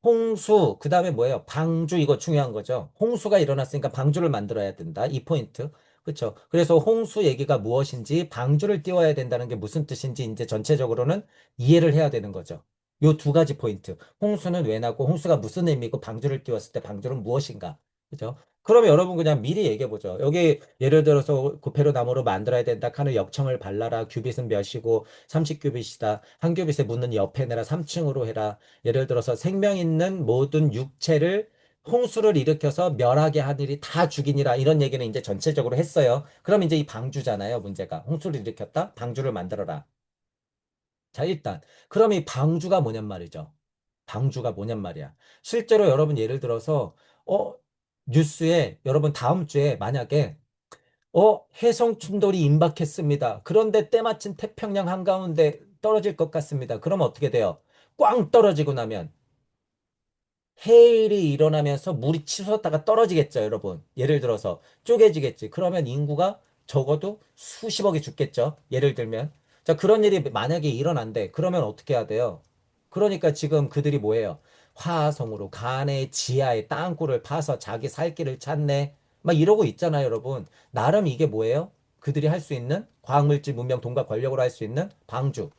홍수, 그 다음에 뭐예요? 방주, 이거 중요한 거죠. 홍수가 일어났으니까 방주를 만들어야 된다. 이 포인트. 그렇죠. 그래서 홍수 얘기가 무엇인지 방주를 띄워야 된다는 게 무슨 뜻인지 이제 전체적으로는 이해를 해야 되는 거죠. 요 두 가지 포인트. 홍수는 왜 나고 홍수가 무슨 의미고 방주를 띄웠을 때 방주는 무엇인가. 그죠? 그러면 여러분 그냥 미리 얘기해 보죠. 여기 예를 들어서 구페로 나무로 만들어야 된다 하는 역청을 발라라. 규빗은 몇이고 30규빗이다. 한 규빗에 묻는 옆에 내라 3층으로 해라. 예를 들어서 생명 있는 모든 육체를 홍수를 일으켜서 멸하게 하늘이 다 죽이니라 이런 얘기는 이제 전체적으로 했어요. 그럼 이제 이 방주잖아요, 문제가. 홍수를 일으켰다? 방주를 만들어라. 자, 일단 그럼 이 방주가 뭐냔 말이죠. 방주가 뭐냔 말이야. 실제로 여러분 예를 들어서 어 뉴스에 여러분 다음 주에 만약에 해성 충돌이 임박했습니다. 그런데 때마침 태평양 한가운데 떨어질 것 같습니다. 그럼 어떻게 돼요? 꽝 떨어지고 나면 해일이 일어나면서 물이 치솟았다가 떨어지겠죠, 여러분. 예를 들어서 쪼개지겠지. 그러면 인구가 적어도 수십억이 죽겠죠. 예를 들면. 자, 그런 일이 만약에 일어난대. 그러면 어떻게 해야 돼요? 그러니까 지금 그들이 뭐예요? 화성으로 간의 지하에 땅굴을 파서 자기 살 길을 찾네. 막 이러고 있잖아요, 여러분. 나름 이게 뭐예요? 그들이 할 수 있는 과학물질 문명 돈과 권력으로 할 수 있는 방주.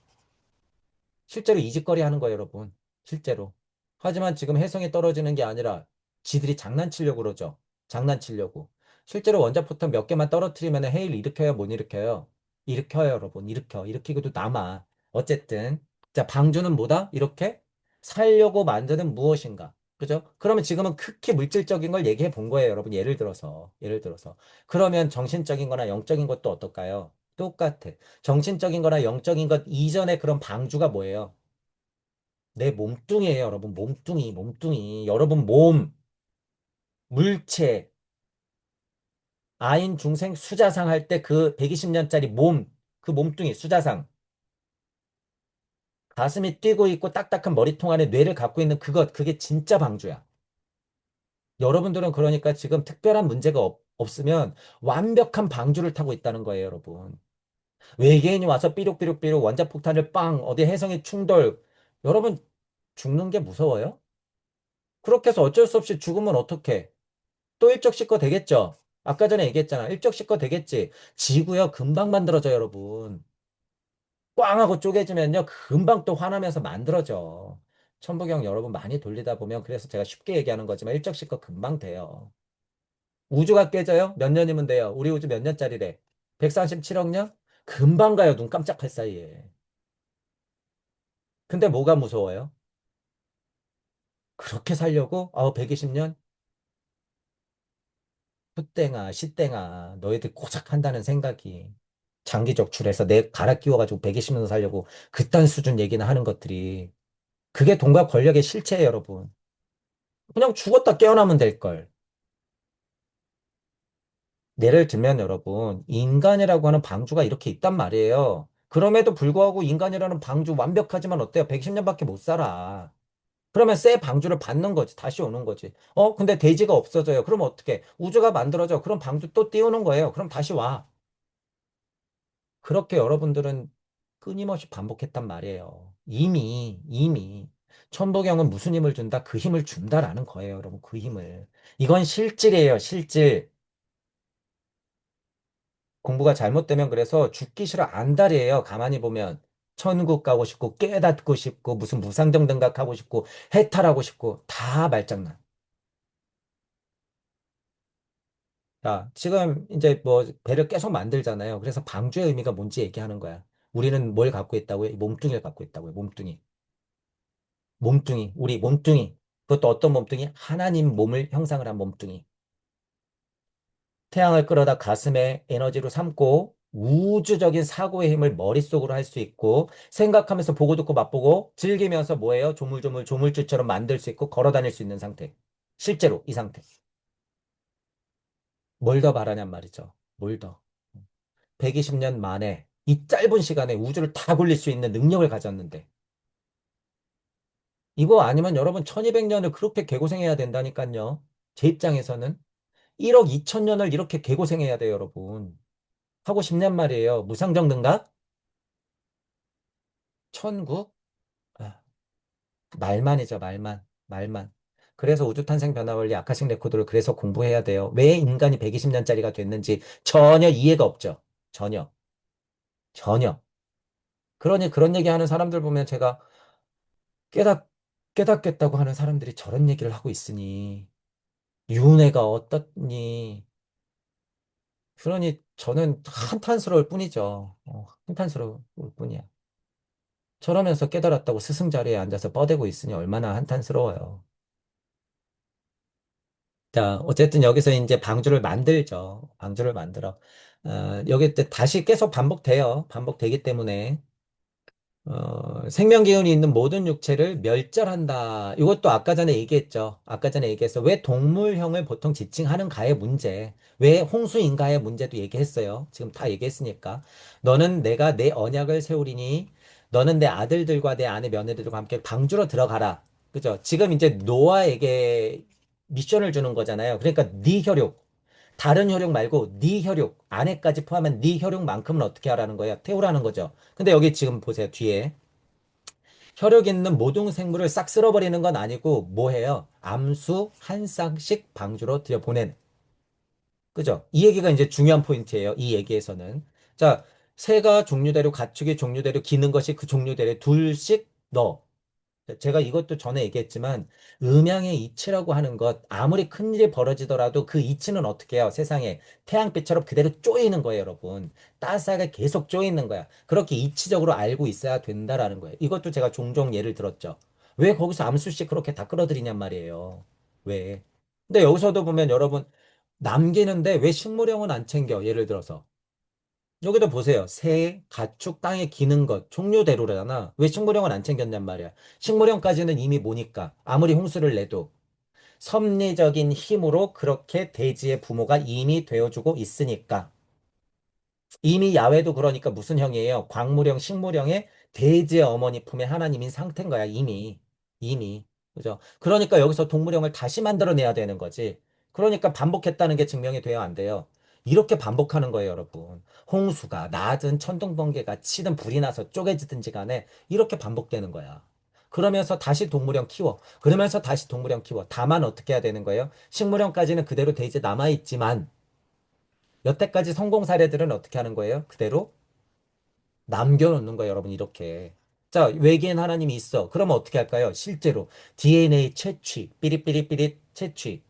실제로 이직거리 하는 거예요, 여러분. 실제로. 하지만 지금 해성에 떨어지는 게 아니라 지들이 장난치려고 그러죠. 장난치려고. 실제로 원자포탄 몇 개만 떨어뜨리면 해일 일으켜요, 못 일으켜요? 일으켜요, 여러분. 일으켜. 일으키고도 남아. 어쨌든. 자, 방주는 뭐다? 이렇게 살려고 만드는 무엇인가. 그죠? 그러면 지금은 극히 물질적인 걸 얘기해 본 거예요, 여러분. 예를 들어서. 예를 들어서. 그러면 정신적인 거나 영적인 것도 어떨까요? 똑같아. 정신적인 거나 영적인 것 이전에 그런 방주가 뭐예요? 내 몸뚱이에요, 여러분. 몸뚱이, 몸뚱이. 여러분 몸, 물체, 아인 중생 수자상 할 때 그 120년짜리 몸, 그 몸뚱이, 수자상. 가슴이 뛰고 있고 딱딱한 머리통 안에 뇌를 갖고 있는 그것, 그게 진짜 방주야. 여러분들은 그러니까 지금 특별한 문제가 없으면 완벽한 방주를 타고 있다는 거예요, 여러분. 외계인이 와서 삐룩삐룩삐룩 원자폭탄을 빵, 어디 해성에 충돌. 여러분, 죽는 게 무서워요? 그렇게 해서 어쩔 수 없이 죽으면 어떡해? 또 일적시커 되겠죠? 아까 전에 얘기했잖아. 일적시커 되겠지. 지구요, 금방 만들어져, 여러분. 꽝 하고 쪼개지면요, 금방 또 화나면서 만들어져. 천부경 여러분 많이 돌리다 보면, 그래서 제가 쉽게 얘기하는 거지만, 일적시커 금방 돼요. 우주가 깨져요? 몇 년이면 돼요? 우리 우주 몇 년짜리래? 137억 년? 금방 가요, 눈 깜짝할 사이에. 근데 뭐가 무서워요? 그렇게 살려고? 120년? 풋땡아, 시땡아, 너희들 고작 한다는 생각이. 장기 적출해서 내 갈아 끼워가지고 120년 살려고 그딴 수준 얘기나 하는 것들이. 그게 돈과 권력의 실체예요, 여러분. 그냥 죽었다 깨어나면 될걸. 예를 들면 여러분, 인간이라고 하는 방주가 이렇게 있단 말이에요. 그럼에도 불구하고 인간이라는 방주 완벽하지만 어때요? 110년밖에 못 살아. 그러면 새 방주를 받는 거지. 다시 오는 거지. 근데 대지가 없어져요. 그럼 어떻게? 우주가 만들어져. 그럼 방주 또 띄우는 거예요. 그럼 다시 와. 그렇게 여러분들은 끊임없이 반복했단 말이에요. 이미 천도경은 무슨 힘을 준다? 그 힘을 준다라는 거예요, 여러분. 그 힘을. 이건 실질이에요, 실질. 공부가 잘못되면 그래서 죽기 싫어 안달이에요. 가만히 보면. 천국 가고 싶고 깨닫고 싶고 무슨 무상정 등각하고 싶고 해탈하고 싶고 다 말장난. 자, 지금 이제 뭐 배를 계속 만들잖아요. 그래서 방주의 의미가 뭔지 얘기하는 거야. 우리는 뭘 갖고 있다고요? 몸뚱이를 갖고 있다고요. 몸뚱이. 몸뚱이. 우리 몸뚱이. 그것도 어떤 몸뚱이? 하나님 몸을 형상을 한 몸뚱이. 태양을 끌어다 가슴에 에너지로 삼고 우주적인 사고의 힘을 머릿속으로 할 수 있고 생각하면서 보고 듣고 맛보고 즐기면서 뭐예요? 조물조물 조물주처럼 만들 수 있고 걸어 다닐 수 있는 상태. 실제로 이 상태. 뭘 더 바라냔 말이죠. 뭘 더. 120년 만에 이 짧은 시간에 우주를 다 굴릴 수 있는 능력을 가졌는데 이거 아니면 여러분 1200년을 그렇게 개고생해야 된다니까요. 제 입장에서는 1억 2천 년을 이렇게 개고생해야 돼요, 여러분. 하고 싶냔 말이에요. 무상정 능각? 천국? 아, 말만이죠, 말만. 말만. 그래서 우주탄생 변화원리 아카식 레코드를 그래서 공부해야 돼요. 왜 인간이 120년짜리가 됐는지 전혀 이해가 없죠. 전혀. 전혀. 그러니 그런 얘기하는 사람들 보면 제가 깨닫, 깨닫겠다고 하는 사람들이 저런 얘기를 하고 있으니 윤회가 어떻니? 그러니 저는 한탄스러울 뿐이죠. 한탄스러울 뿐이야. 저러면서 깨달았다고 스승 자리에 앉아서 뻐대고 있으니 얼마나 한탄스러워요. 자, 어쨌든 여기서 이제 방주를 만들죠. 방주를 만들어. 여기 때 다시 계속 반복돼요. 반복되기 때문에. 생명 기운이 있는 모든 육체를 멸절한다. 이것도 아까 전에 얘기했죠. 아까 전에 얘기했어. 왜 동물형을 보통 지칭하는가의 문제. 왜 홍수인가의 문제도 얘기했어요. 지금 다 얘기했으니까. 너는 내가 내 언약을 세우리니 너는 내 아들들과 내 아내 며느리들과 함께 방주로 들어가라. 그죠? 지금 이제 노아에게 미션을 주는 거잖아요. 그러니까 네 혈육, 다른 혈육 말고 네 혈육, 아내까지 포함한 네 혈육만큼은 어떻게 하라는 거예요? 태우라는 거죠. 근데 여기 지금 보세요. 뒤에. 혈육 있는 모든 생물을 싹 쓸어버리는 건 아니고 뭐 해요? 암수 한 쌍씩 방주로 들여보내는. 그죠? 이 얘기가 이제 중요한 포인트예요. 이 얘기에서는. 자, 새가 종류대로 가축이 종류대로 기는 것이 그 종류대로 둘씩 넣어. 제가 이것도 전에 얘기했지만 음양의 이치라고 하는 것 아무리 큰일이 벌어지더라도 그 이치는 어떻게 해요? 세상에 태양빛처럼 그대로 쪼이는 거예요, 여러분. 따스하게 계속 쪼이는 거야. 그렇게 이치적으로 알고 있어야 된다라는 거예요. 이것도 제가 종종 예를 들었죠. 왜 거기서 암수씨 그렇게 다 끌어들이냔 말이에요. 왜? 근데 여기서도 보면 여러분 남기는데 왜 식물형은 안 챙겨? 예를 들어서 여기도 보세요. 새, 가축, 땅에 기는 것, 종류대로잖아. 왜 식물형은 안 챙겼냔 말이야. 식물형까지는 이미 뭐니까. 아무리 홍수를 내도 섭리적인 힘으로 그렇게 대지의 부모가 이미 되어주고 있으니까. 이미 야훼도 그러니까 무슨 형이에요? 광물형, 식물형의 대지의 어머니 품의 하나님인 상태인 거야, 이미. 이미. 그죠? 그러니까 여기서 동물형을 다시 만들어내야 되는 거지. 그러니까 반복했다는 게 증명이 돼야 안 돼요. 이렇게 반복하는 거예요, 여러분. 홍수가 나든 천둥번개가 치든 불이 나서 쪼개지든지 간에 이렇게 반복되는 거야. 그러면서 다시 동물형 키워. 그러면서 다시 동물형 키워. 다만 어떻게 해야 되는 거예요? 식물형까지는 그대로 대이제 남아있지만 여태까지 성공 사례들은 어떻게 하는 거예요? 그대로 남겨놓는 거예요, 여러분, 이렇게. 자, 외계인 하나님이 있어. 그러면 어떻게 할까요? 실제로 DNA 채취, 삐릿삐릿삐릿 채취.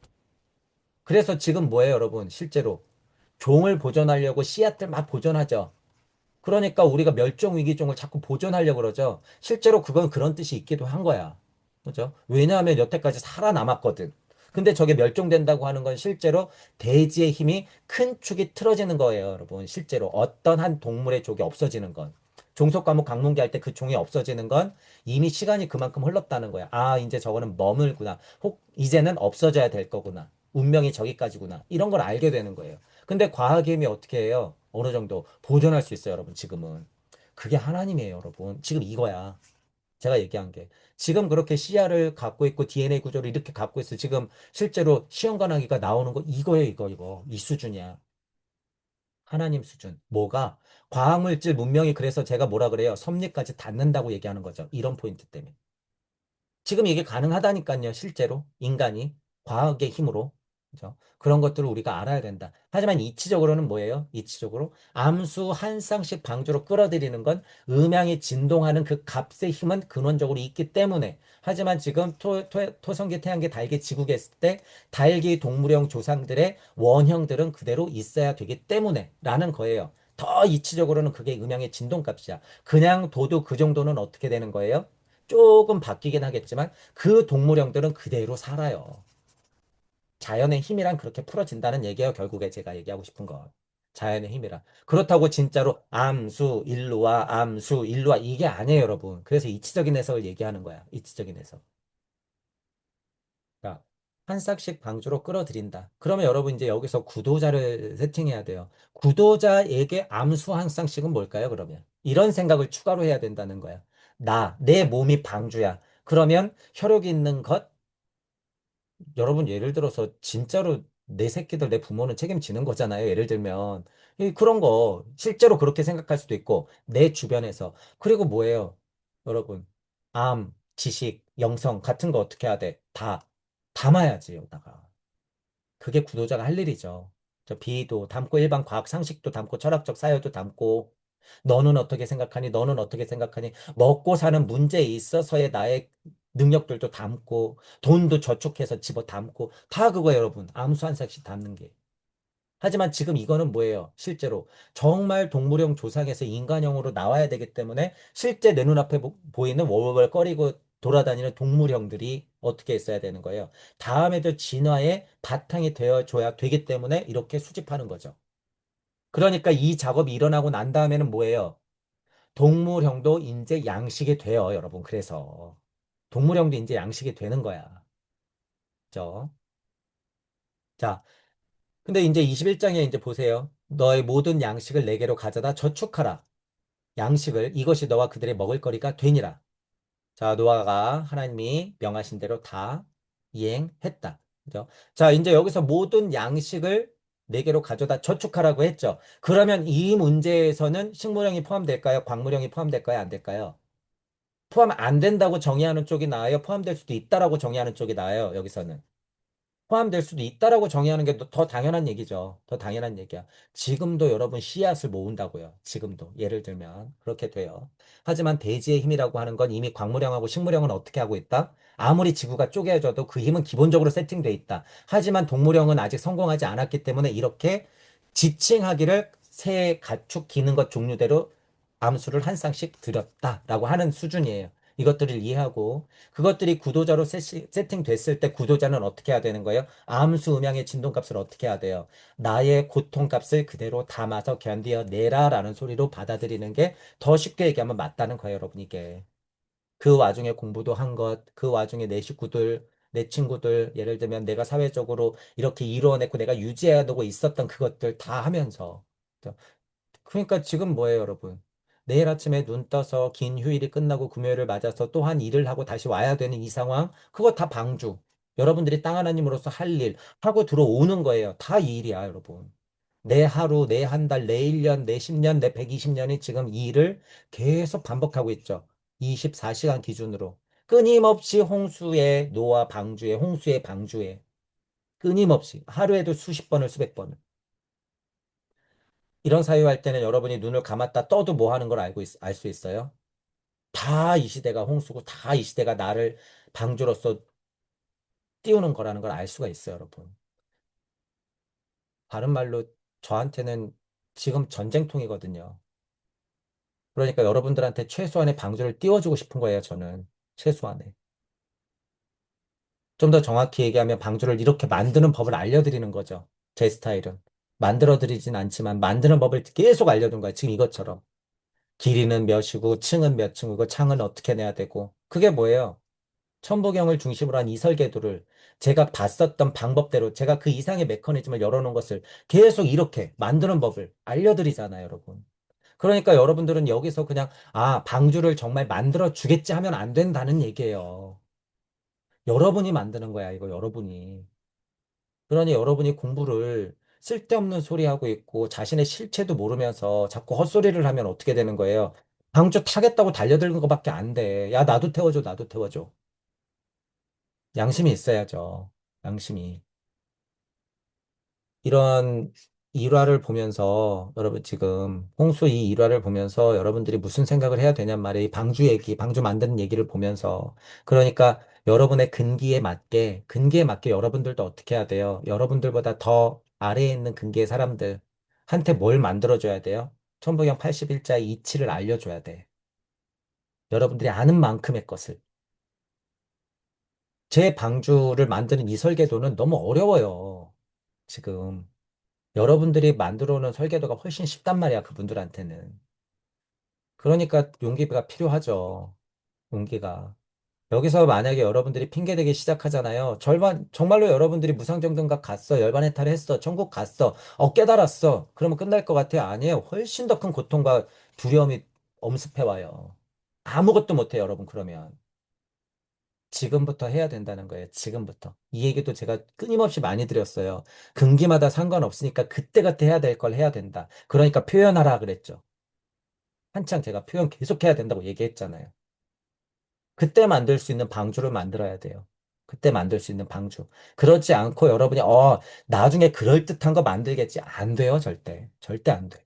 그래서 지금 뭐예요, 여러분? 실제로 종을 보존하려고 씨앗들 막 보존하죠. 그러니까 우리가 멸종 위기종을 자꾸 보존하려고 그러죠. 실제로 그건 그런 뜻이 있기도 한 거야. 그죠? 왜냐하면 여태까지 살아남았거든. 근데 저게 멸종된다고 하는 건 실제로 대지의 힘이 큰 축이 틀어지는 거예요, 여러분. 실제로 어떤 한 동물의 족이 없어지는 건. 종속 과목 강문기 할 때 그 종이 없어지는 건 이미 시간이 그만큼 흘렀다는 거야. 아, 이제 저거는 머물구나. 혹 이제는 없어져야 될 거구나. 운명이 저기까지구나. 이런 걸 알게 되는 거예요. 근데 과학의 힘이 어떻게 해요? 어느 정도 보존할 수 있어요, 여러분, 지금은. 그게 하나님이에요, 여러분. 지금 이거야. 제가 얘기한 게. 지금 그렇게 씨알을 갖고 있고 DNA 구조를 이렇게 갖고 있어. 지금 실제로 시험관하기가 나오는 거 이거예요, 이거. 이 수준이야. 하나님 수준. 뭐가? 과학물질 문명이 그래서 제가 뭐라 그래요? 섭리까지 닿는다고 얘기하는 거죠. 이런 포인트 때문에. 지금 이게 가능하다니까요, 실제로. 인간이 과학의 힘으로. 그죠? 그런 것들을 우리가 알아야 된다. 하지만 이치적으로는 뭐예요? 이치적으로 암수 한 쌍씩 방주로 끌어들이는 건 음양이 진동하는 그 값의 힘은 근원적으로 있기 때문에. 하지만 지금 토성계, 태양계, 달계, 지구계 했을 때 달기 동물형 조상들의 원형들은 그대로 있어야 되기 때문에 라는 거예요. 더 이치적으로는 그게 음양의 진동값이야. 그냥 둬도 그 정도는 어떻게 되는 거예요? 조금 바뀌긴 하겠지만 그 동물형들은 그대로 살아요. 자연의 힘이란 그렇게 풀어진다는 얘기예요. 결국에 제가 얘기하고 싶은 거. 자연의 힘이란. 그렇다고 진짜로 암수, 일루와 이게 아니에요, 여러분. 그래서 이치적인 해석을 얘기하는 거야. 이치적인 해석. 그러니까 한 싹씩 방주로 끌어들인다. 그러면 여러분 이제 여기서 구도자를 세팅해야 돼요. 구도자에게 암수 한 쌍씩은 뭘까요, 그러면? 이런 생각을 추가로 해야 된다는 거야. 내 몸이 방주야. 그러면 혈육이 있는 것, 여러분 예를 들어서 진짜로 내 새끼들, 내 부모는 책임지는 거잖아요. 예를 들면. 그런 거 실제로 그렇게 생각할 수도 있고 내 주변에서. 그리고 뭐예요? 여러분. 지식, 영성 같은 거 어떻게 해야 돼? 다 담아야지, 여기다가. 그게 구도자가 할 일이죠. 저 비도 담고 일반 과학 상식도 담고 철학적 사유도 담고 너는 어떻게 생각하니? 너는 어떻게 생각하니? 먹고 사는 문제에 있어서의 나의 능력들도 담고 돈도 저축해서 집어 담고 다 그거 여러분 암수 한 삭씩 담는 게. 하지만 지금 이거는 뭐예요? 실제로 정말 동물형 조상에서 인간형으로 나와야 되기 때문에 실제 내 눈앞에 보이는 월월거리고 돌아다니는 동물형들이 어떻게 있어야 되는 거예요? 다음에도 진화의 바탕이 되어줘야 되기 때문에 이렇게 수집하는 거죠. 그러니까 이 작업이 일어나고 난 다음에는 뭐예요? 동물형도 이제 양식이 돼요, 여러분. 그래서 동물형도 이제 양식이 되는 거야. 그죠? 자, 근데 이제 21장에 이제 보세요. 너의 모든 양식을 내게로 가져다 저축하라. 양식을 이것이 너와 그들의 먹을거리가 되니라. 자, 노아가 하나님이 명하신 대로 다 이행했다. 그죠? 자, 이제 여기서 모든 양식을 내게로 가져다 저축하라고 했죠. 그러면 이 문제에서는 식물형이 포함될까요? 광물형이 포함될까요? 안 될까요? 포함 안 된다고 정의하는 쪽이 나아요? 포함될 수도 있다라고 정의하는 쪽이 나아요? 여기서는. 포함될 수도 있다라고 정의하는 게 더 당연한 얘기죠. 더 당연한 얘기야. 지금도 여러분 씨앗을 모은다고요. 지금도. 예를 들면 그렇게 돼요. 하지만 대지의 힘이라고 하는 건 이미 광물형하고 식물형은 어떻게 하고 있다? 아무리 지구가 쪼개져도 그 힘은 기본적으로 세팅돼 있다. 하지만 동물형은 아직 성공하지 않았기 때문에 이렇게 지칭하기를 새 가축 기는 것 종류대로 암수를 한 쌍씩 들였다라고 하는 수준이에요. 이것들을 이해하고 그것들이 구도자로 세팅됐을 때 구도자는 어떻게 해야 되는 거예요? 암수 음양의 진동값을 어떻게 해야 돼요? 나의 고통값을 그대로 담아서 견디어내라라는 소리로 받아들이는 게 더 쉽게 얘기하면 맞다는 거예요, 여러분 이게. 그 와중에 공부도 한 것, 그 와중에 내 식구들, 내 친구들, 예를 들면 내가 사회적으로 이렇게 이루어내고 내가 유지해야 되고 있었던 그것들 다 하면서. 그러니까 지금 뭐예요, 여러분? 내일 아침에 눈 떠서 긴 휴일이 끝나고 금요일을 맞아서 또한 일을 하고 다시 와야 되는 이 상황, 그거 다 방주. 여러분들이 땅 하나님으로서 할 일, 하고 들어오는 거예요. 다 이 일이야, 여러분. 내 하루, 내 한 달, 내 1년, 내 10년, 내 120년이 지금 이 일을 계속 반복하고 있죠. 24시간 기준으로. 끊임없이 홍수에 노아 방주에 홍수에 방주에 끊임없이 하루에도 수십 번을 수백 번을 이런 사유할 때는 여러분이 눈을 감았다 떠도 뭐 하는 걸 알 수 있어요? 다 이 시대가 홍수고 다 이 시대가 나를 방주로서 띄우는 거라는 걸 알 수가 있어요, 여러분. 다른 말로 저한테는 지금 전쟁통이거든요. 그러니까 여러분들한테 최소한의 방주를 띄워주고 싶은 거예요, 저는. 최소한의. 좀 더 정확히 얘기하면 방주를 이렇게 만드는 법을 알려드리는 거죠. 제 스타일은. 만들어 드리진 않지만 만드는 법을 계속 알려둔 거예요. 지금 이것처럼. 길이는 몇이고, 층은 몇 층이고, 창은 어떻게 내야 되고. 그게 뭐예요? 천부경을 중심으로 한 이설계도를 제가 봤었던 방법대로 제가 그 이상의 메커니즘을 열어놓은 것을 계속 이렇게 만드는 법을 알려드리잖아요, 여러분. 그러니까 여러분들은 여기서 그냥, 아, 방주를 정말 만들어 주겠지 하면 안 된다는 얘기예요. 여러분이 만드는 거야, 이거 여러분이. 그러니 여러분이 공부를 쓸데없는 소리 하고 있고 자신의 실체도 모르면서 자꾸 헛소리를 하면 어떻게 되는 거예요? 방주 타겠다고 달려드는 것밖에 안 돼. 야, 나도 태워줘, 나도 태워줘. 양심이 있어야죠. 양심이. 이런 일화를 보면서 여러분 지금 홍수 이 일화를 보면서 여러분들이 무슨 생각을 해야 되냔 말이에요. 이 방주 얘기, 방주 만드는 얘기를 보면서 그러니까 여러분의 근기에 맞게 여러분들도 어떻게 해야 돼요? 여러분들보다 더 아래에 있는 근기의 사람들한테 뭘 만들어줘야 돼요? 천부경 81자의 이치를 알려줘야 돼. 여러분들이 아는 만큼의 것을. 제 방주를 만드는 이 설계도는 너무 어려워요. 지금. 여러분들이 만들어 놓은 설계도가 훨씬 쉽단 말이야, 그분들한테는. 그러니까 용기가 필요하죠. 용기가. 여기서 만약에 여러분들이 핑계대기 시작하잖아요. 정말로 여러분들이 무상정등각 갔어. 열반해탈 했어. 천국 갔어. 깨달았어. 그러면 끝날 것 같아요? 아니에요. 훨씬 더 큰 고통과 두려움이 엄습해 와요. 아무것도 못해요, 여러분, 그러면. 지금부터 해야 된다는 거예요. 지금부터. 이 얘기도 제가 끊임없이 많이 드렸어요. 금기마다 상관없으니까 그때그때 해야 될 걸 해야 된다. 그러니까 표현하라 그랬죠. 한창 제가 표현 계속 해야 된다고 얘기했잖아요. 그때 만들 수 있는 방주를 만들어야 돼요. 그때 만들 수 있는 방주. 그렇지 않고 여러분이, 나중에 그럴듯한 거 만들겠지. 안 돼요, 절대. 절대 안 돼.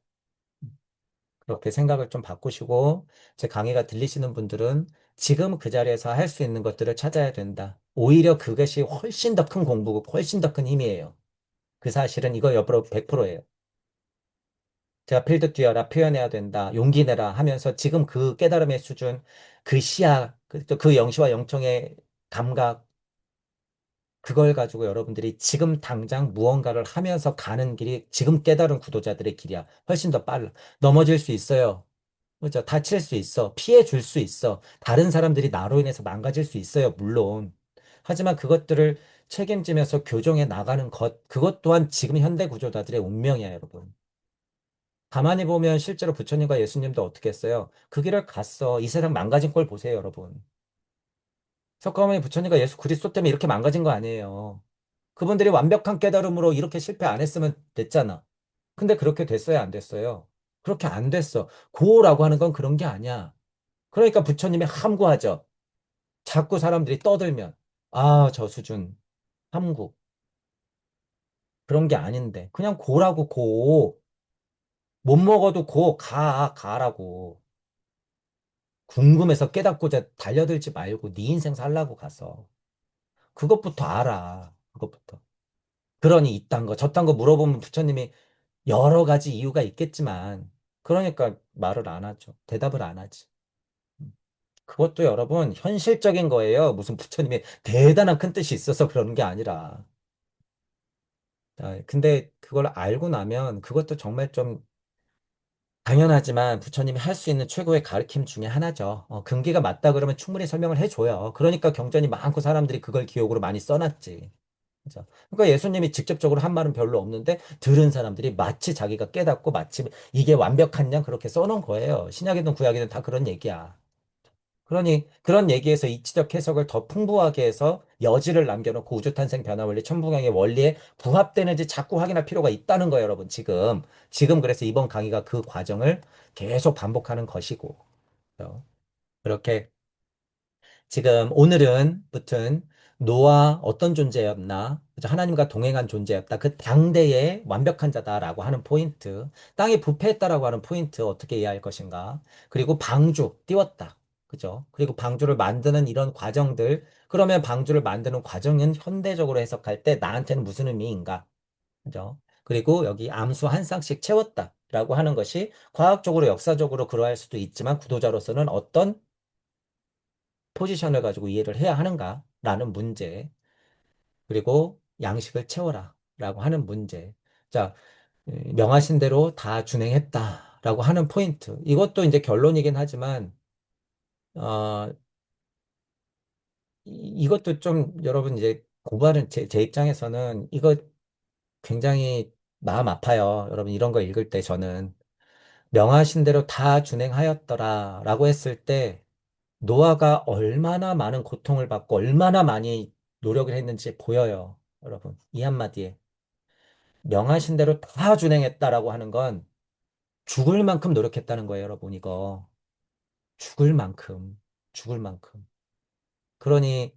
그렇게 생각을 좀 바꾸시고, 제 강의가 들리시는 분들은 지금 그 자리에서 할 수 있는 것들을 찾아야 된다. 오히려 그것이 훨씬 더 큰 공부고, 훨씬 더 큰 힘이에요. 그 사실은 이거 옆으로 100%예요. 제가 필드 뛰어라, 표현해야 된다, 용기 내라 하면서 지금 그 깨달음의 수준, 그 시야, 그 영시와 영청의 감각, 그걸 가지고 여러분들이 지금 당장 무언가를 하면서 가는 길이 지금 깨달은 구도자들의 길이야. 훨씬 더 빨라. 넘어질 수 있어요. 그죠? 다칠 수 있어. 피해 줄 수 있어. 다른 사람들이 나로 인해서 망가질 수 있어요. 물론. 하지만 그것들을 책임지면서 교정해 나가는 것, 그것 또한 지금 현대 구조자들의 운명이야, 여러분. 가만히 보면 실제로 부처님과 예수님도 어떻게 했어요? 그 길을 갔어. 이 세상 망가진 꼴 보세요, 여러분. 석가모니 부처님과 예수 그리스도 때문에 이렇게 망가진 거 아니에요. 그분들이 완벽한 깨달음으로 이렇게 실패 안 했으면 됐잖아. 근데 그렇게 됐어요, 안 됐어요? 그렇게 안 됐어. 고라고 하는 건 그런 게 아니야. 그러니까 부처님이 함구하죠. 자꾸 사람들이 떠들면, 아, 저 수준, 함구. 그런 게 아닌데. 그냥 고라고 고. 못 먹어도 고, 가라고. 궁금해서 깨닫고자 달려들지 말고 네 인생 살라고 가서. 그것부터 알아. 그것부터. 그러니 이딴 거, 저딴 거 물어보면 부처님이 여러 가지 이유가 있겠지만, 그러니까 말을 안 하죠. 대답을 안 하지. 그것도 여러분, 현실적인 거예요. 무슨 부처님이 대단한 큰 뜻이 있어서 그러는 게 아니라. 근데 그걸 알고 나면 그것도 정말 좀 당연하지만 부처님이 할 수 있는 최고의 가르침 중에 하나죠. 근기가 맞다 그러면 충분히 설명을 해줘요. 그러니까 경전이 많고 사람들이 그걸 기억으로 많이 써놨지. 그죠? 그러니까 예수님이 직접적으로 한 말은 별로 없는데 들은 사람들이 마치 자기가 깨닫고 마치 이게 완벽한 양 그렇게 써놓은 거예요. 신약이든 구약이든 다 그런 얘기야. 그러니 그런 얘기에서 이치적 해석을 더 풍부하게 해서 여지를 남겨놓고 우주탄생 변화원리 천부경의 원리에 부합되는지 자꾸 확인할 필요가 있다는 거예요, 여러분. 지금 그래서 이번 강의가 그 과정을 계속 반복하는 것이고 그렇게 지금 오늘은 무튼 노아 어떤 존재였나? 그죠? 하나님과 동행한 존재였다. 그 당대의 완벽한 자다라고 하는 포인트. 땅이 부패했다라고 하는 포인트 어떻게 이해할 것인가? 그리고 방주 띄웠다. 그죠? 그리고 방주를 만드는 이런 과정들. 그러면 방주를 만드는 과정은 현대적으로 해석할 때 나한테는 무슨 의미인가? 그죠? 그리고 여기 암수 한 쌍씩 채웠다라고 하는 것이 과학적으로 역사적으로 그러할 수도 있지만 구도자로서는 어떤 포지션을 가지고 이해를 해야 하는가라는 문제, 그리고 양식을 채워라라고 하는 문제. 자, 명하신 대로 다 준행했다라고 하는 포인트. 이것도 이제 결론이긴 하지만, 어, 이것도 좀 여러분 이제 공부하는 제 입장에서는 이거 굉장히 마음 아파요. 여러분 이런 거 읽을 때 저는 명하신 대로 다 준행하였더라라고 했을 때 노아가 얼마나 많은 고통을 받고 얼마나 많이 노력을 했는지 보여요. 여러분, 이 한마디에. 명하신 대로 다 준행했다라고 하는 건 죽을 만큼 노력했다는 거예요, 여러분, 이거. 죽을 만큼, 죽을 만큼. 그러니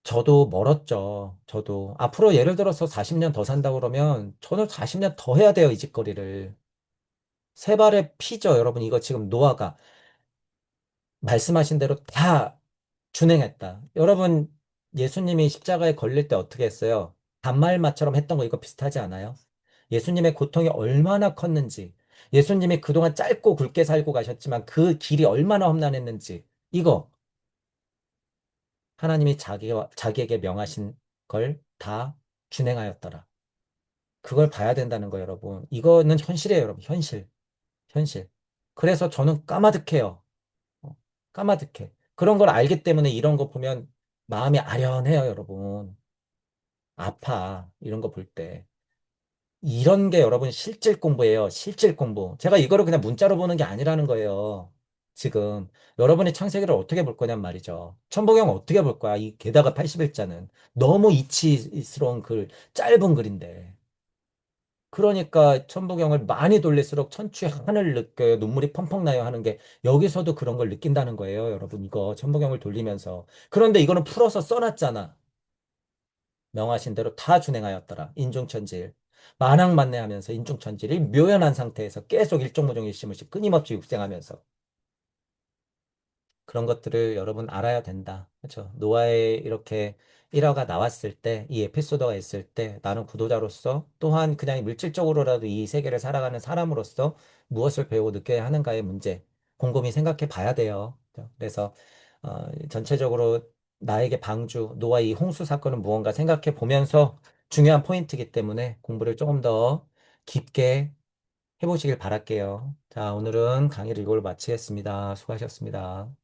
저도 멀었죠. 저도. 앞으로 예를 들어서 40년 더 산다 그러면 저는 40년 더 해야 돼요, 이 짓거리를. 세 발의 피죠, 여러분. 이거 지금 노아가 말씀하신 대로 다 준행했다. 여러분, 예수님이 십자가에 걸릴 때 어떻게 했어요? 단말마처럼 했던 거 이거 비슷하지 않아요? 예수님의 고통이 얼마나 컸는지, 예수님이 그동안 짧고 굵게 살고 가셨지만 그 길이 얼마나 험난했는지, 이거 하나님이 자기에게 명하신 걸 다 준행하였더라. 그걸 봐야 된다는 거예요, 여러분. 이거는 현실이에요, 여러분. 현실. 현실. 그래서 저는 까마득해요. 어, 까마득해. 그런 걸 알기 때문에 이런 거 보면 마음이 아련해요, 여러분. 아파. 이런 거 볼 때. 이런 게 여러분 실질 공부예요. 실질 공부. 제가 이거를 그냥 문자로 보는 게 아니라는 거예요. 지금 여러분이 창세기를 어떻게 볼 거냔 말이죠. 천복경 어떻게 볼 거야? 이 게다가 81자는 너무 이치스러운 글, 짧은 글인데. 그러니까 천부경을 많이 돌릴수록 천추의 한을 느껴요. 눈물이 펑펑 나요 하는 게 여기서도 그런 걸 느낀다는 거예요. 여러분 이거 천부경을 돌리면서. 그런데 이거는 풀어서 써놨잖아. 명하신 대로 다 준행하였더라. 인중천지일. 만왕만내하면서 인중천지를 묘연한 상태에서 계속 일종무종일시무시 끊임없이 육생하면서 그런 것들을 여러분 알아야 된다. 그렇죠? 노아의 이렇게 일화가 나왔을 때, 이 에피소드가 있을 때, 나는 구도자로서 또한 그냥 물질적으로라도 이 세계를 살아가는 사람으로서 무엇을 배우고 느껴야 하는가의 문제, 곰곰이 생각해 봐야 돼요. 그래서 전체적으로 나에게 방주, 노아 이 홍수 사건은 무언가 생각해 보면서 중요한 포인트이기 때문에 공부를 조금 더 깊게 해보시길 바랄게요. 자, 오늘은 강의를 이걸로 마치겠습니다. 수고하셨습니다.